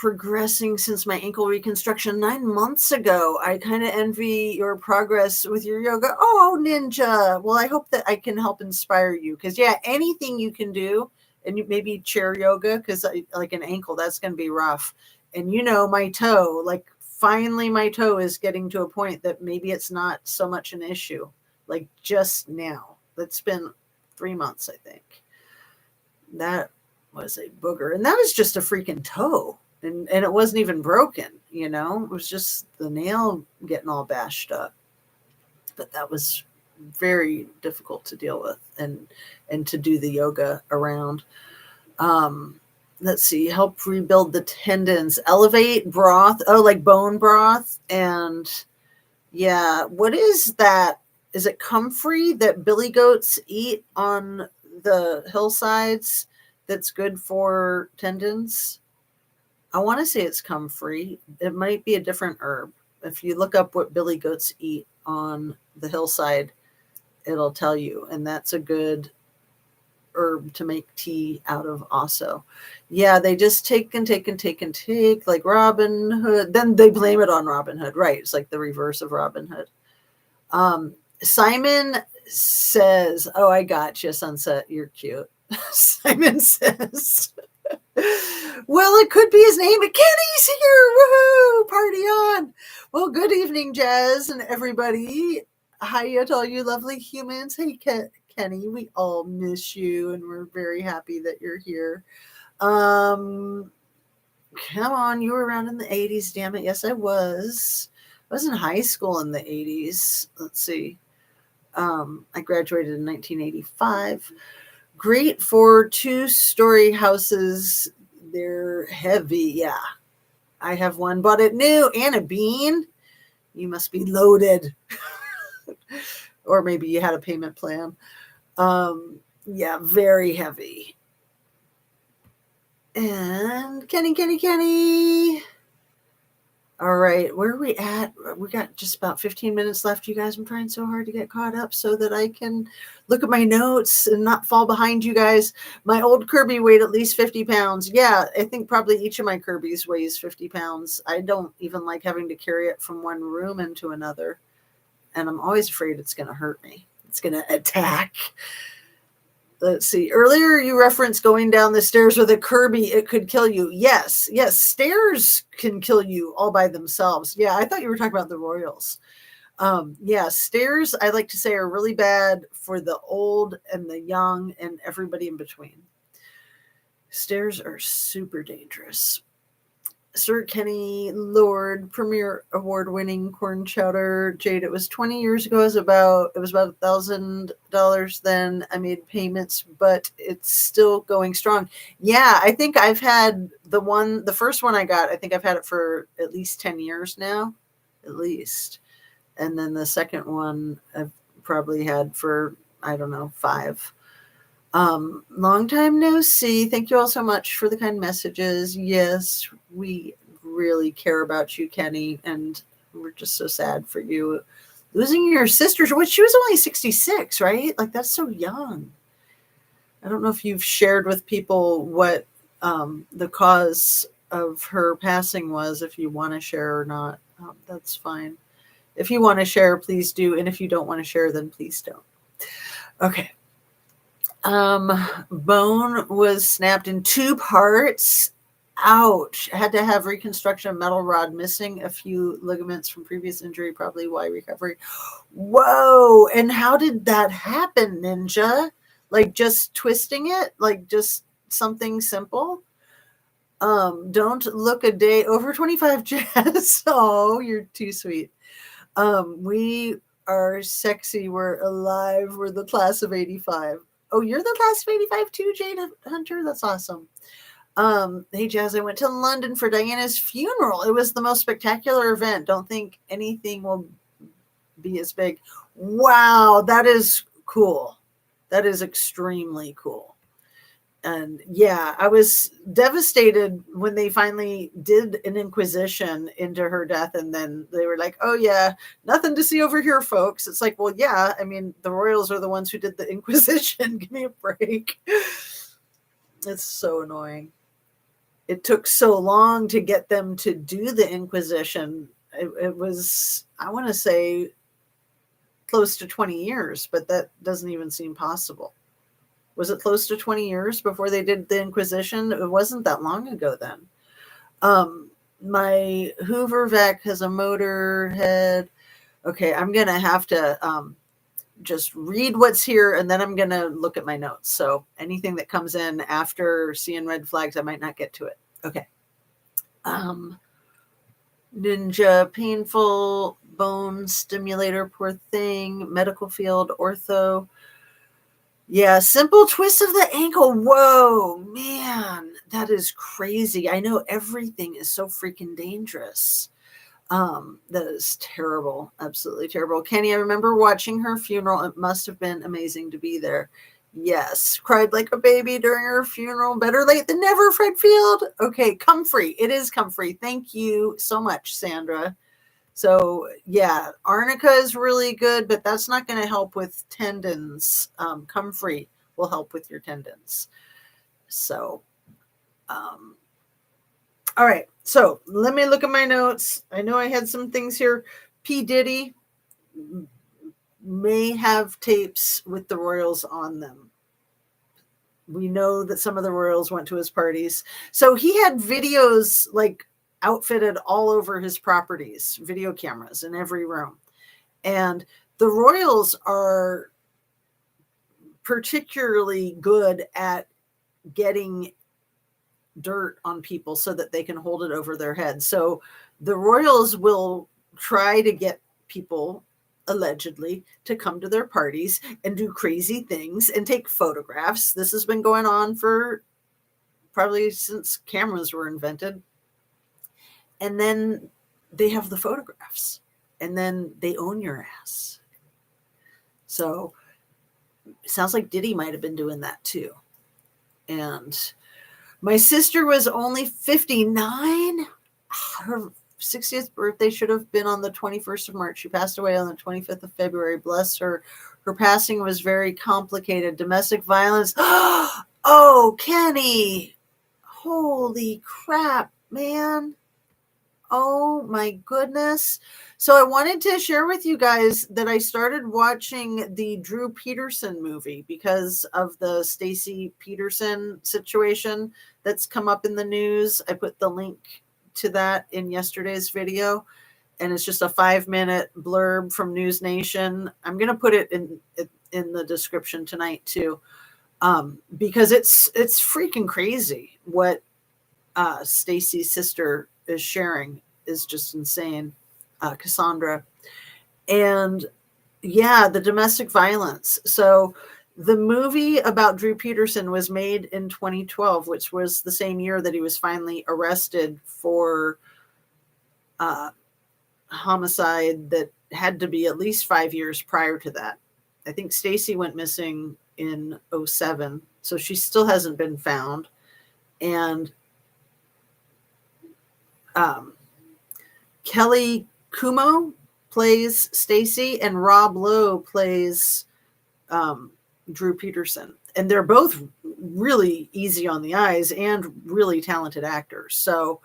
progressing since my ankle reconstruction 9 months ago. I kind of envy your progress with your yoga. Oh, Ninja. Well, I hope that I can help inspire you, because yeah, anything you can do, and you maybe chair yoga, because like an ankle, that's going to be rough. And my toe, like finally my toe is getting to a point that maybe it's not so much an issue. Like just now, it's been 3 months, I think. That was a booger, and that was just a freaking toe, and it wasn't even broken, it was just the nail getting all bashed up. But that was very difficult to deal with and to do the yoga around. Let's see, help rebuild the tendons, elevate broth, like bone broth. And yeah, what is that? Is it comfrey that billy goats eat on the hillsides that's good for tendons? I want to say it's comfrey. It might be a different herb. If you look up what billy goats eat on the hillside, it'll tell you. And that's a good herb to make tea out of also. Yeah, they just take and take and take and take, like Robin Hood. Then they blame it on Robin Hood. Right. It's like the reverse of Robin Hood. Simon says, oh, I got you, Sunset. You're cute. Simon says, well, it could be his name, but Kenny's here. Woohoo! Party on. Well, good evening, Jazz and everybody. Hiya to all you lovely humans. Hey, Kenny, we all miss you, and we're very happy that you're here. Come on, you were around in the 80s, damn it. Yes, I was. I was in high school in the 80s. Let's see. I graduated in 1985. Great for 2-story houses. They're heavy. Yeah. I have one. Bought it new. And a bean. You must be loaded. Or maybe you had a payment plan. Yeah, very heavy. And Kenny. All right, where are we at? We got just about 15 minutes left, you guys. I'm trying so hard to get caught up so that I can look at my notes and not fall behind you guys. My old Kirby weighed at least 50 pounds. Yeah, I think probably each of my Kirby's weighs 50 pounds. I don't even like having to carry it from one room into another. And I'm always afraid it's going to hurt me. It's going to attack. Let's see. Earlier, you referenced going down the stairs with a Kirby. It could kill you. Yes. Stairs can kill you all by themselves. Yeah, I thought you were talking about the Royals. Yeah, stairs, I like to say, are really bad for the old and the young and everybody in between. Stairs are super dangerous. Sir Kenny Lord, Premier Award-winning corn chowder. Jade, it was 20 years ago. It was about $1,000 then. I made payments, but it's still going strong. Yeah, I think I've had the first one I got, I think I've had it for at least 10 years now, at least. And then the second one I've probably had for, I don't know, 5. Long time no see. Thank you all so much for the kind messages. Yes, we really care about you, Kenny, and we're just so sad for you losing your sister, which she was only 66, right? Like, that's so young. I don't know if you've shared with people what the cause of her passing was, if you want to share or not. That's fine. If you want to share, please do. And if you don't want to share, then please don't. Okay. Bone was snapped in 2 parts. Ouch. Had to have reconstruction of metal rod, missing a few ligaments from previous injury, probably why recovery. Whoa. And how did that happen, Ninja? Like just twisting it? Like just something simple? Don't look a day over 25, Jazz. Oh, you're too sweet. We are sexy. We're alive. We're the class of 85. Oh, you're the class of 85 too, Jade Hunter? That's awesome. Hey, Jazz, I went to London for Diana's funeral. It was the most spectacular event. Don't think anything will be as big. Wow, that is cool. That is extremely cool. And yeah, I was devastated when they finally did an inquisition into her death. And then they were like, oh yeah, nothing to see over here, folks. It's like, well, yeah, I mean, the royals are the ones who did the inquisition. Give me a break. It's so annoying. it took so long to get them to do the Inquisition. It was, I want to say, close to 20 years, but that doesn't even seem possible. Was it close to 20 years before they did the Inquisition? It wasn't that long ago then. My Hoover Vac has a motor head. Okay, I'm going to have to just read what's here, and then I'm going to look at my notes. So anything that comes in after seeing red flags, I might not get to it. Okay. Ninja, painful, bone stimulator, poor thing, medical field, ortho. Yeah, simple twist of the ankle. Whoa, man, that is crazy. I know everything is so freaking dangerous. That is terrible. Absolutely terrible. Kenny, I remember watching her funeral. It must have been amazing to be there. Yes, cried like a baby during her funeral. Better late than never, Fred Field. Okay, comfrey. It is comfrey. Thank you so much, Sandra. So yeah, arnica is really good, but that's not going to help with tendons. Comfrey will help with your tendons. So, all right. So let me look at my notes. I know I had some things here. P. Diddy may have tapes with the Royals on them. We know that some of the Royals went to his parties. So he had videos like outfitted all over his properties, video cameras in every room. And the Royals are particularly good at getting dirt on people so that they can hold it over their head. So the Royals will try to get people allegedly to come to their parties and do crazy things and take photographs. This has been going on for probably since cameras were invented. And then they have the photographs, and then they own your ass. So it sounds like Diddy might have been doing that too. And my sister was only 59. Her 60th birthday should have been on the 21st of March. She passed away on the 25th of February. Bless her. Her passing was very complicated. Domestic violence. Oh, Kenny. Holy crap, man. Oh my goodness. So I wanted to share with you guys that I started watching the Drew Peterson movie because of the Stacy Peterson situation that's come up in the news. I put the link to that in yesterday's video, and it's just a 5-minute blurb from News Nation. I'm going to put it in the description tonight too, because it's freaking crazy what Stacy's sister is sharing is just insane. Cassandra. And yeah, the domestic violence. So the movie about Drew Peterson was made in 2012, which was the same year that he was finally arrested for homicide that had to be at least 5 years prior to that. I think Stacy went missing in 2007, so she still hasn't been found. And Kelly Kumo plays Stacy, and Rob Lowe plays Drew Peterson. And they're both really easy on the eyes and really talented actors. So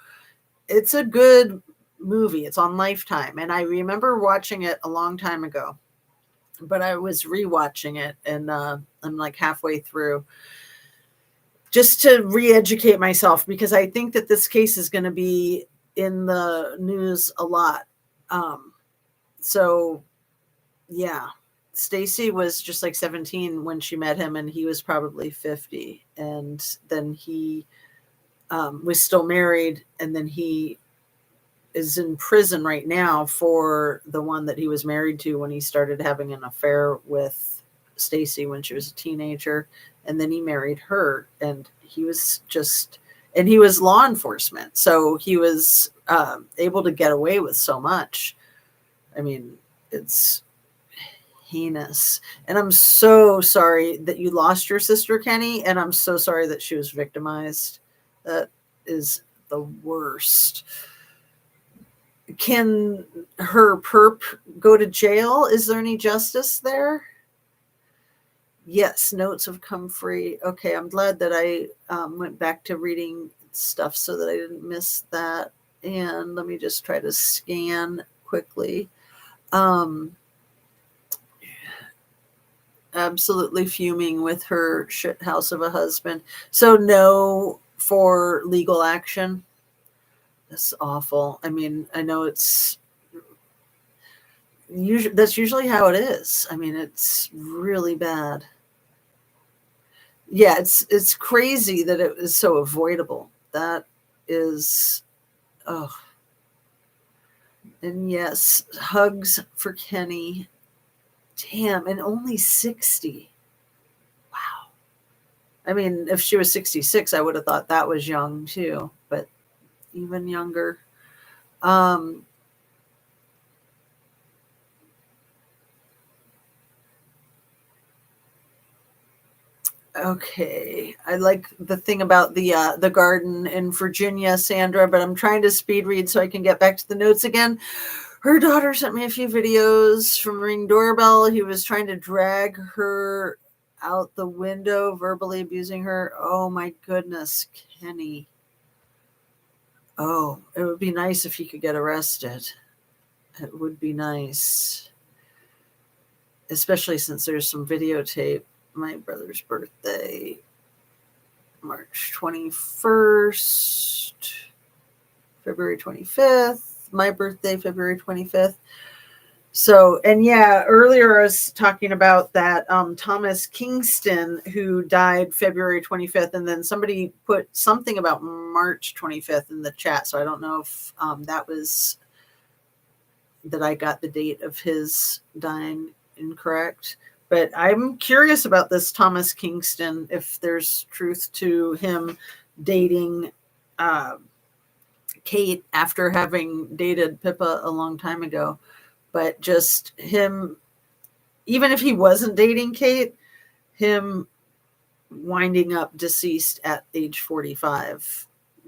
it's a good movie. It's on Lifetime. And I remember watching it a long time ago, but I was rewatching it, and I'm like halfway through just to re-educate myself, because I think that this case is going to be in the news a lot. So yeah, Stacy was just like 17 when she met him, and he was probably 50. And then he was still married, and then he is in prison right now for the one that he was married to when he started having an affair with Stacy when she was a teenager. And then he married her, and he was law enforcement. So he was able to get away with so much. I mean, it's heinous. And I'm so sorry that you lost your sister, Kenny. And I'm so sorry that she was victimized. That is the worst. Can her perp go to jail? Is there any justice there? Yes, notes have come free. Okay, I'm glad that I went back to reading stuff so that I didn't miss that. And let me just try to scan quickly. Absolutely fuming with her shit house of a husband. So no for legal action. That's awful. I mean, I know it's usually, that's usually how it is. I mean, it's really bad. Yeah, it's crazy that it is so avoidable. That is, oh, and yes, hugs for Kenny. Damn, and only 60. Wow. I mean, if she was 66, I would have thought that was young too, but even younger. Okay, I like the thing about the garden in Virginia, Sandra, but I'm trying to speed read so I can get back to the notes again. Her daughter sent me a few videos from Ring Doorbell. He was trying to drag her out the window, verbally abusing her. Oh my goodness, Kenny. Oh, it would be nice if he could get arrested. It would be nice. Especially since there's some videotape. My brother's birthday, March 21st, February 25th. My birthday, February 25th. So, and yeah, earlier I was talking about that Thomas Kingston who died February 25th, and then somebody put something about March 25th in the chat. So I don't know if that was that I got the date of his dying incorrect. But I'm curious about this Thomas Kingston, if there's truth to him dating Kate after having dated Pippa a long time ago. But just him, even if he wasn't dating Kate, him winding up deceased at age 45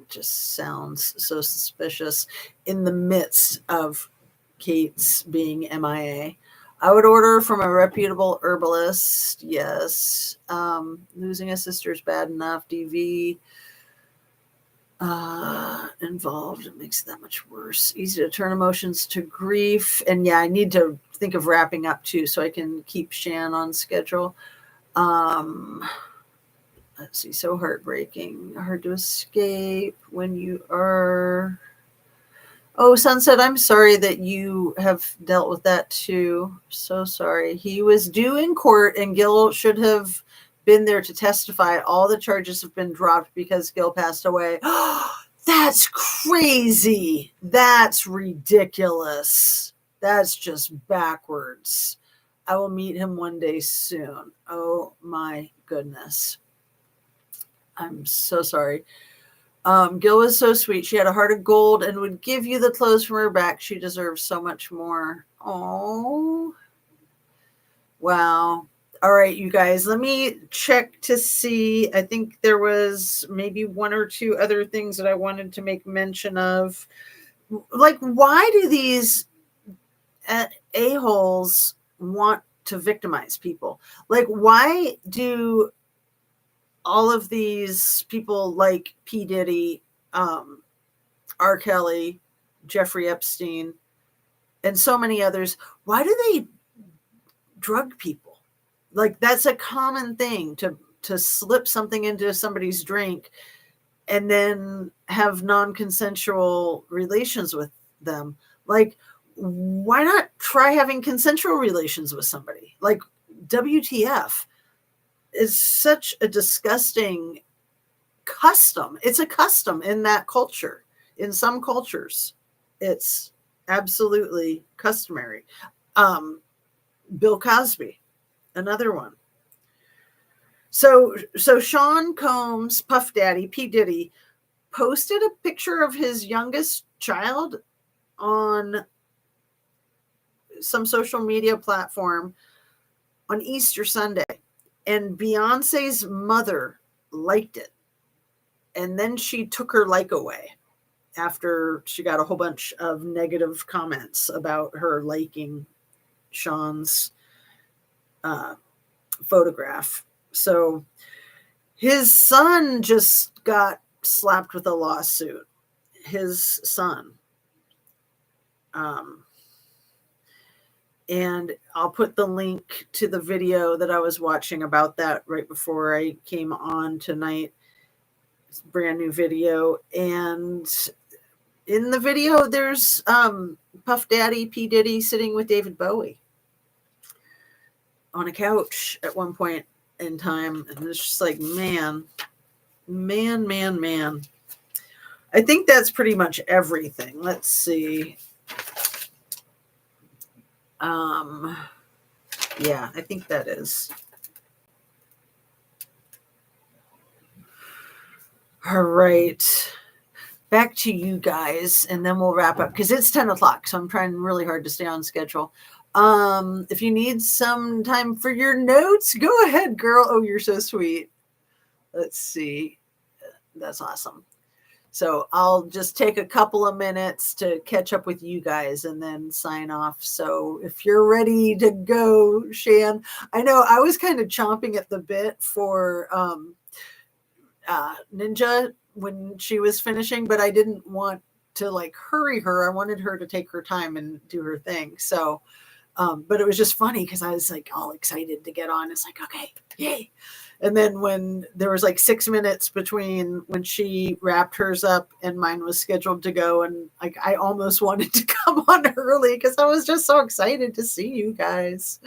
just sounds so suspicious in the midst of Kate's being MIA. I would order from a reputable herbalist. Yes. Losing a sister is bad enough. DV involved, it makes it that much worse. Easy to turn emotions to grief. And yeah, I need to think of wrapping up too so I can keep Shan on schedule. Let's see, so heartbreaking. Hard to escape when you are... Oh, Sunset, I'm sorry that you have dealt with that too. So sorry. He was due in court and Gil should have been there to testify. All the charges have been dropped because Gil passed away. That's crazy. That's ridiculous. That's just backwards. I will meet him one day soon. Oh my goodness. I'm so sorry. Gil was so sweet. She had a heart of gold and would give you the clothes from her back. She deserves so much more. Oh, wow. All right, you guys, let me check to see. I think there was maybe one or two other things that I wanted to make mention of. Like, why do these a-holes want to victimize people? Like, why do all of these people like P. Diddy, R. Kelly, Jeffrey Epstein, and so many others, why do they drug people? Like, that's a common thing, to slip something into somebody's drink and then have non-consensual relations with them. Like, why not try having consensual relations with somebody? Like, WTF is such a disgusting custom. It's a custom in that culture. In some cultures, it's absolutely customary. Bill Cosby, another one. So Sean Combs, Puff Daddy, P. Diddy, posted a picture of his youngest child on some social media platform on Easter Sunday, and Beyonce's mother liked it. And then she took her like away after she got a whole bunch of negative comments about her liking Sean's photograph. So his son just got slapped with a lawsuit. His son. And I'll put the link to the video that I was watching about that right before I came on tonight. It's a brand new video. And in the video, there's Puff Daddy, P. Diddy sitting with David Bowie on a couch at one point in time. And it's just like, man. I think that's pretty much everything. Let's see. Yeah, I think that is. All right. Back to you guys, and then we'll wrap up because it's 10 o'clock. So I'm trying really hard to stay on schedule. If you need some time for your notes, go ahead, girl. Oh, you're so sweet. Let's see. That's awesome. So I'll just take a couple of minutes to catch up with you guys and then sign off. So if you're ready to go, Shan, I know I was kind of chomping at the bit for Ninja when she was finishing, but I didn't want to like hurry her. I wanted her to take her time and do her thing. So, but it was just funny because I was like all excited to get on. It's like, okay, yay. And then when there was like 6 minutes between when she wrapped hers up and mine was scheduled to go, and like I almost wanted to come on early because I was just so excited to see you guys.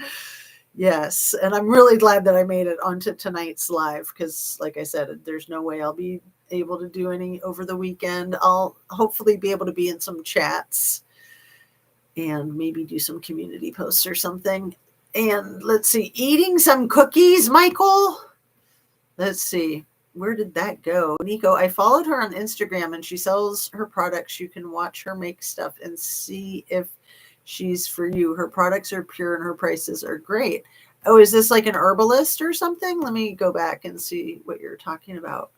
Yes, and I'm really glad that I made it onto tonight's live because, like I said, there's no way I'll be able to do any over the weekend. I'll hopefully be able to be in some chats and maybe do some community posts or something. And let's see, eating some cookies, Michael. Let's see, where did that go? Nico, I followed her on Instagram and she sells her products. You can watch her make stuff and see if she's for you. Her products are pure and her prices are great. Oh, is this like an herbalist or something? Let me go back and see what you're talking about.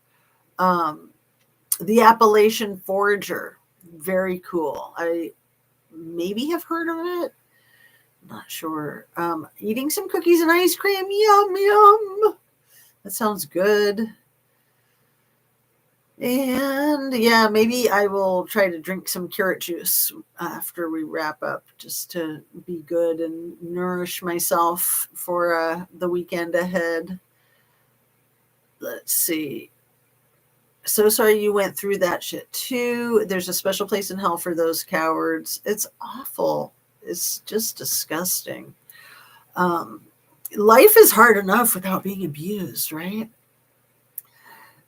The Appalachian Forager. Very cool. I maybe have heard of it. Not sure. Eating some cookies and ice cream. Yum, yum. That sounds good. And yeah, maybe I will try to drink some carrot juice after we wrap up just to be good and nourish myself for the weekend ahead. Let's see. So sorry you went through that shit too. There's a special place in hell for those cowards. It's awful. It's just disgusting. Life is hard enough without being abused, right?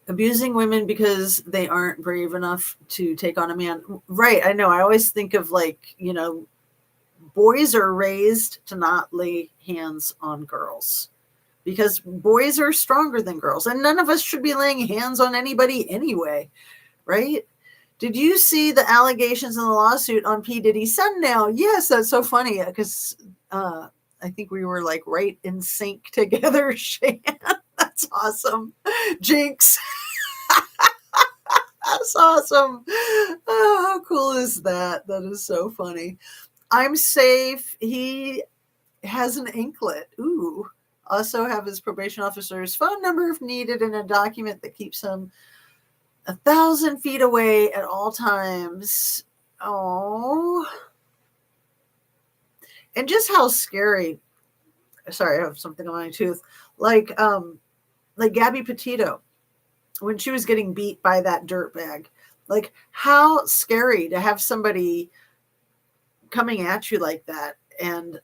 Abusing women because they aren't brave enough to take on a man. Right. I know. I always think of like, you know, boys are raised to not lay hands on girls because boys are stronger than girls. And none of us should be laying hands on anybody anyway. Right. Did you see the allegations in the lawsuit on P. Diddy's son now? Yes. That's so funny because I think we were like right in sync together, Shan. That's awesome. Jinx. That's awesome. Oh, how cool is that? That is so funny. I'm safe. He has an anklet. Ooh. Also have his probation officer's phone number if needed and a document that keeps him 1,000 feet away at all times. Oh. And just how scary. Sorry, I have something on my tooth. Like Gabby Petito, when she was getting beat by that dirtbag, like how scary to have somebody coming at you like that. And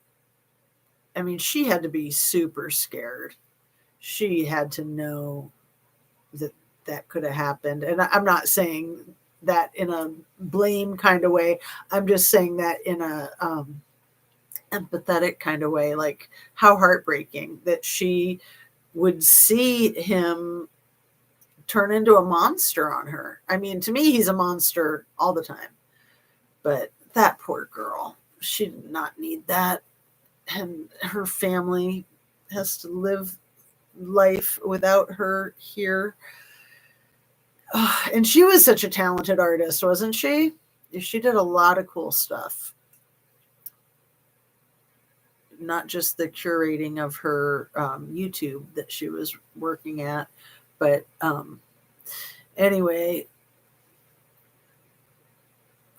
I mean, she had to be super scared. She had to know that that could have happened. And I'm not saying that in a blame kind of way. I'm just saying that in a empathetic kind of way, like how heartbreaking that she would see him turn into a monster on her. I mean, to me, he's a monster all the time. But that poor girl, she did not need that. And her family has to live life without her here. And she was such a talented artist, wasn't she? She did a lot of cool stuff. Not just the curating of her YouTube that she was working at, but Anyway,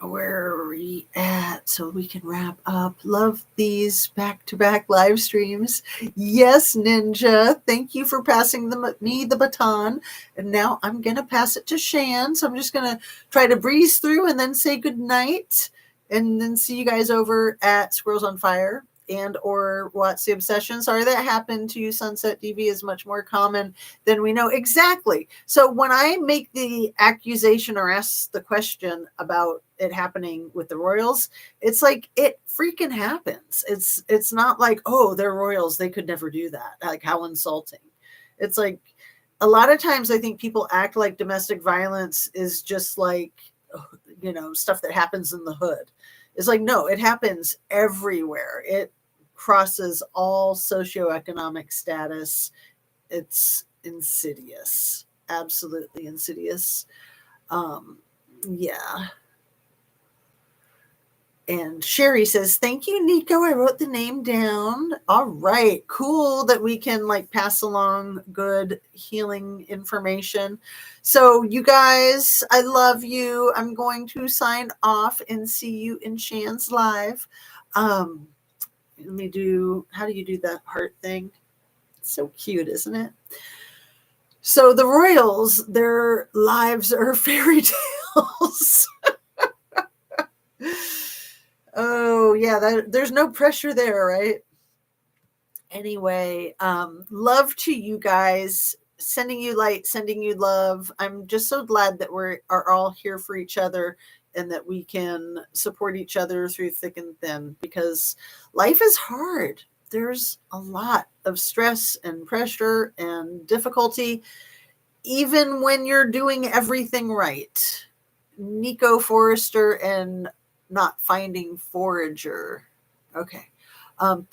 where are we at so we can wrap up? Love these back-to-back live streams. Yes, Ninja, thank you for passing me the baton. And now I'm going to pass it to Shan. So I'm just going to try to breeze through and then say good night. And then see you guys over at Squirrels on Fire and or What's the Obsession. Sorry that happened to you. Sunset DV is much more common than we know. Exactly. So when I make the accusation or ask the question about it happening with the Royals, it's like it freaking happens. It's not like, oh, they're Royals, they could never do that. Like, how insulting. It's like a lot of times I think people act like domestic violence is just like, you know, stuff that happens in the hood. It's like, no, it happens everywhere. It crosses all socioeconomic status. It's insidious, absolutely insidious. Yeah. And Sherry says, thank you, Nico. I wrote the name down. All right, cool that we can like pass along good healing information. So you guys, I love you. I'm going to sign off and see you in Shan's live. Let me do, how do you do that heart thing? It's so cute, isn't it? So the Royals, their lives are fairy tales. Oh, yeah, there's no pressure there, right? Anyway, love to you guys. Sending you light, sending you love. I'm just so glad that we are all here for each other and that we can support each other through thick and thin, because life is hard. There's a lot of stress and pressure and difficulty, even when you're doing everything right. Nico Forrester and not finding forager. Okay.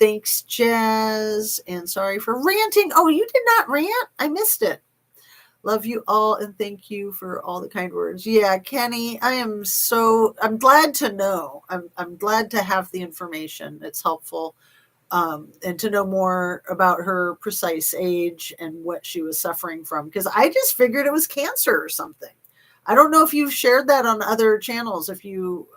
Thanks, Jazz. And sorry for ranting. Oh, you did not rant? I missed it. Love you all and thank you for all the kind words. Yeah, Kenny, I'm glad to know. I'm glad to have the information. It's helpful. And to know more about her precise age and what she was suffering from, because I just figured it was cancer or something. I don't know if you've shared that on other channels. If you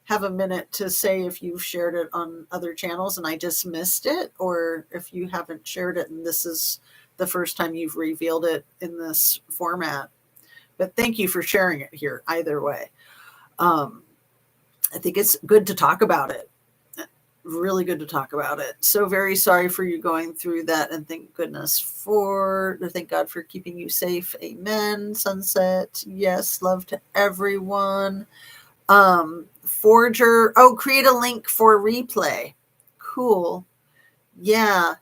have a minute to say if you've shared it on other channels and I just missed it, or if you haven't shared it and this is the first time you've revealed it in this format. But thank you for sharing it here either way. I think it's good to talk about it. Really good to talk about it. So very sorry for you going through that, and thank God for keeping you safe. Amen. Sunset. Yes. Love to everyone. Forger. Oh, create a link for replay. Cool. Yeah.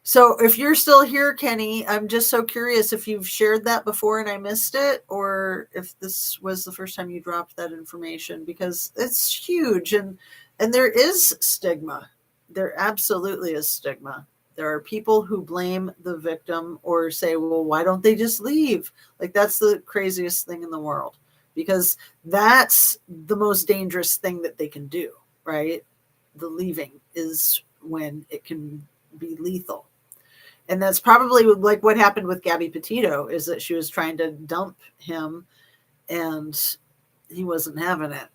So if you're still here, Kenny, I'm just so curious if you've shared that before and I missed it, or if this was the first time you dropped that information, because it's huge. And there is stigma. There absolutely is stigma. There are people who blame the victim or say, well, why don't they just leave? Like, that's the craziest thing in the world, because that's the most dangerous thing that they can do, right? The leaving is when it can be lethal. And that's probably like what happened with Gabby Petito, is that she was trying to dump him and he wasn't having it.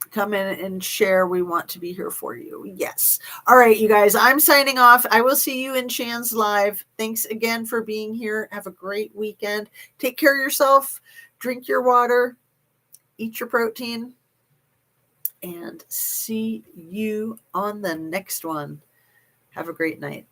Come in and share. We want to be here for you. Yes. All right, you guys, I'm signing off. I will see you in Shan's live. Thanks again for being here. Have a great weekend. Take care of yourself. Drink your water. Eat your protein. And see you on the next one. Have a great night.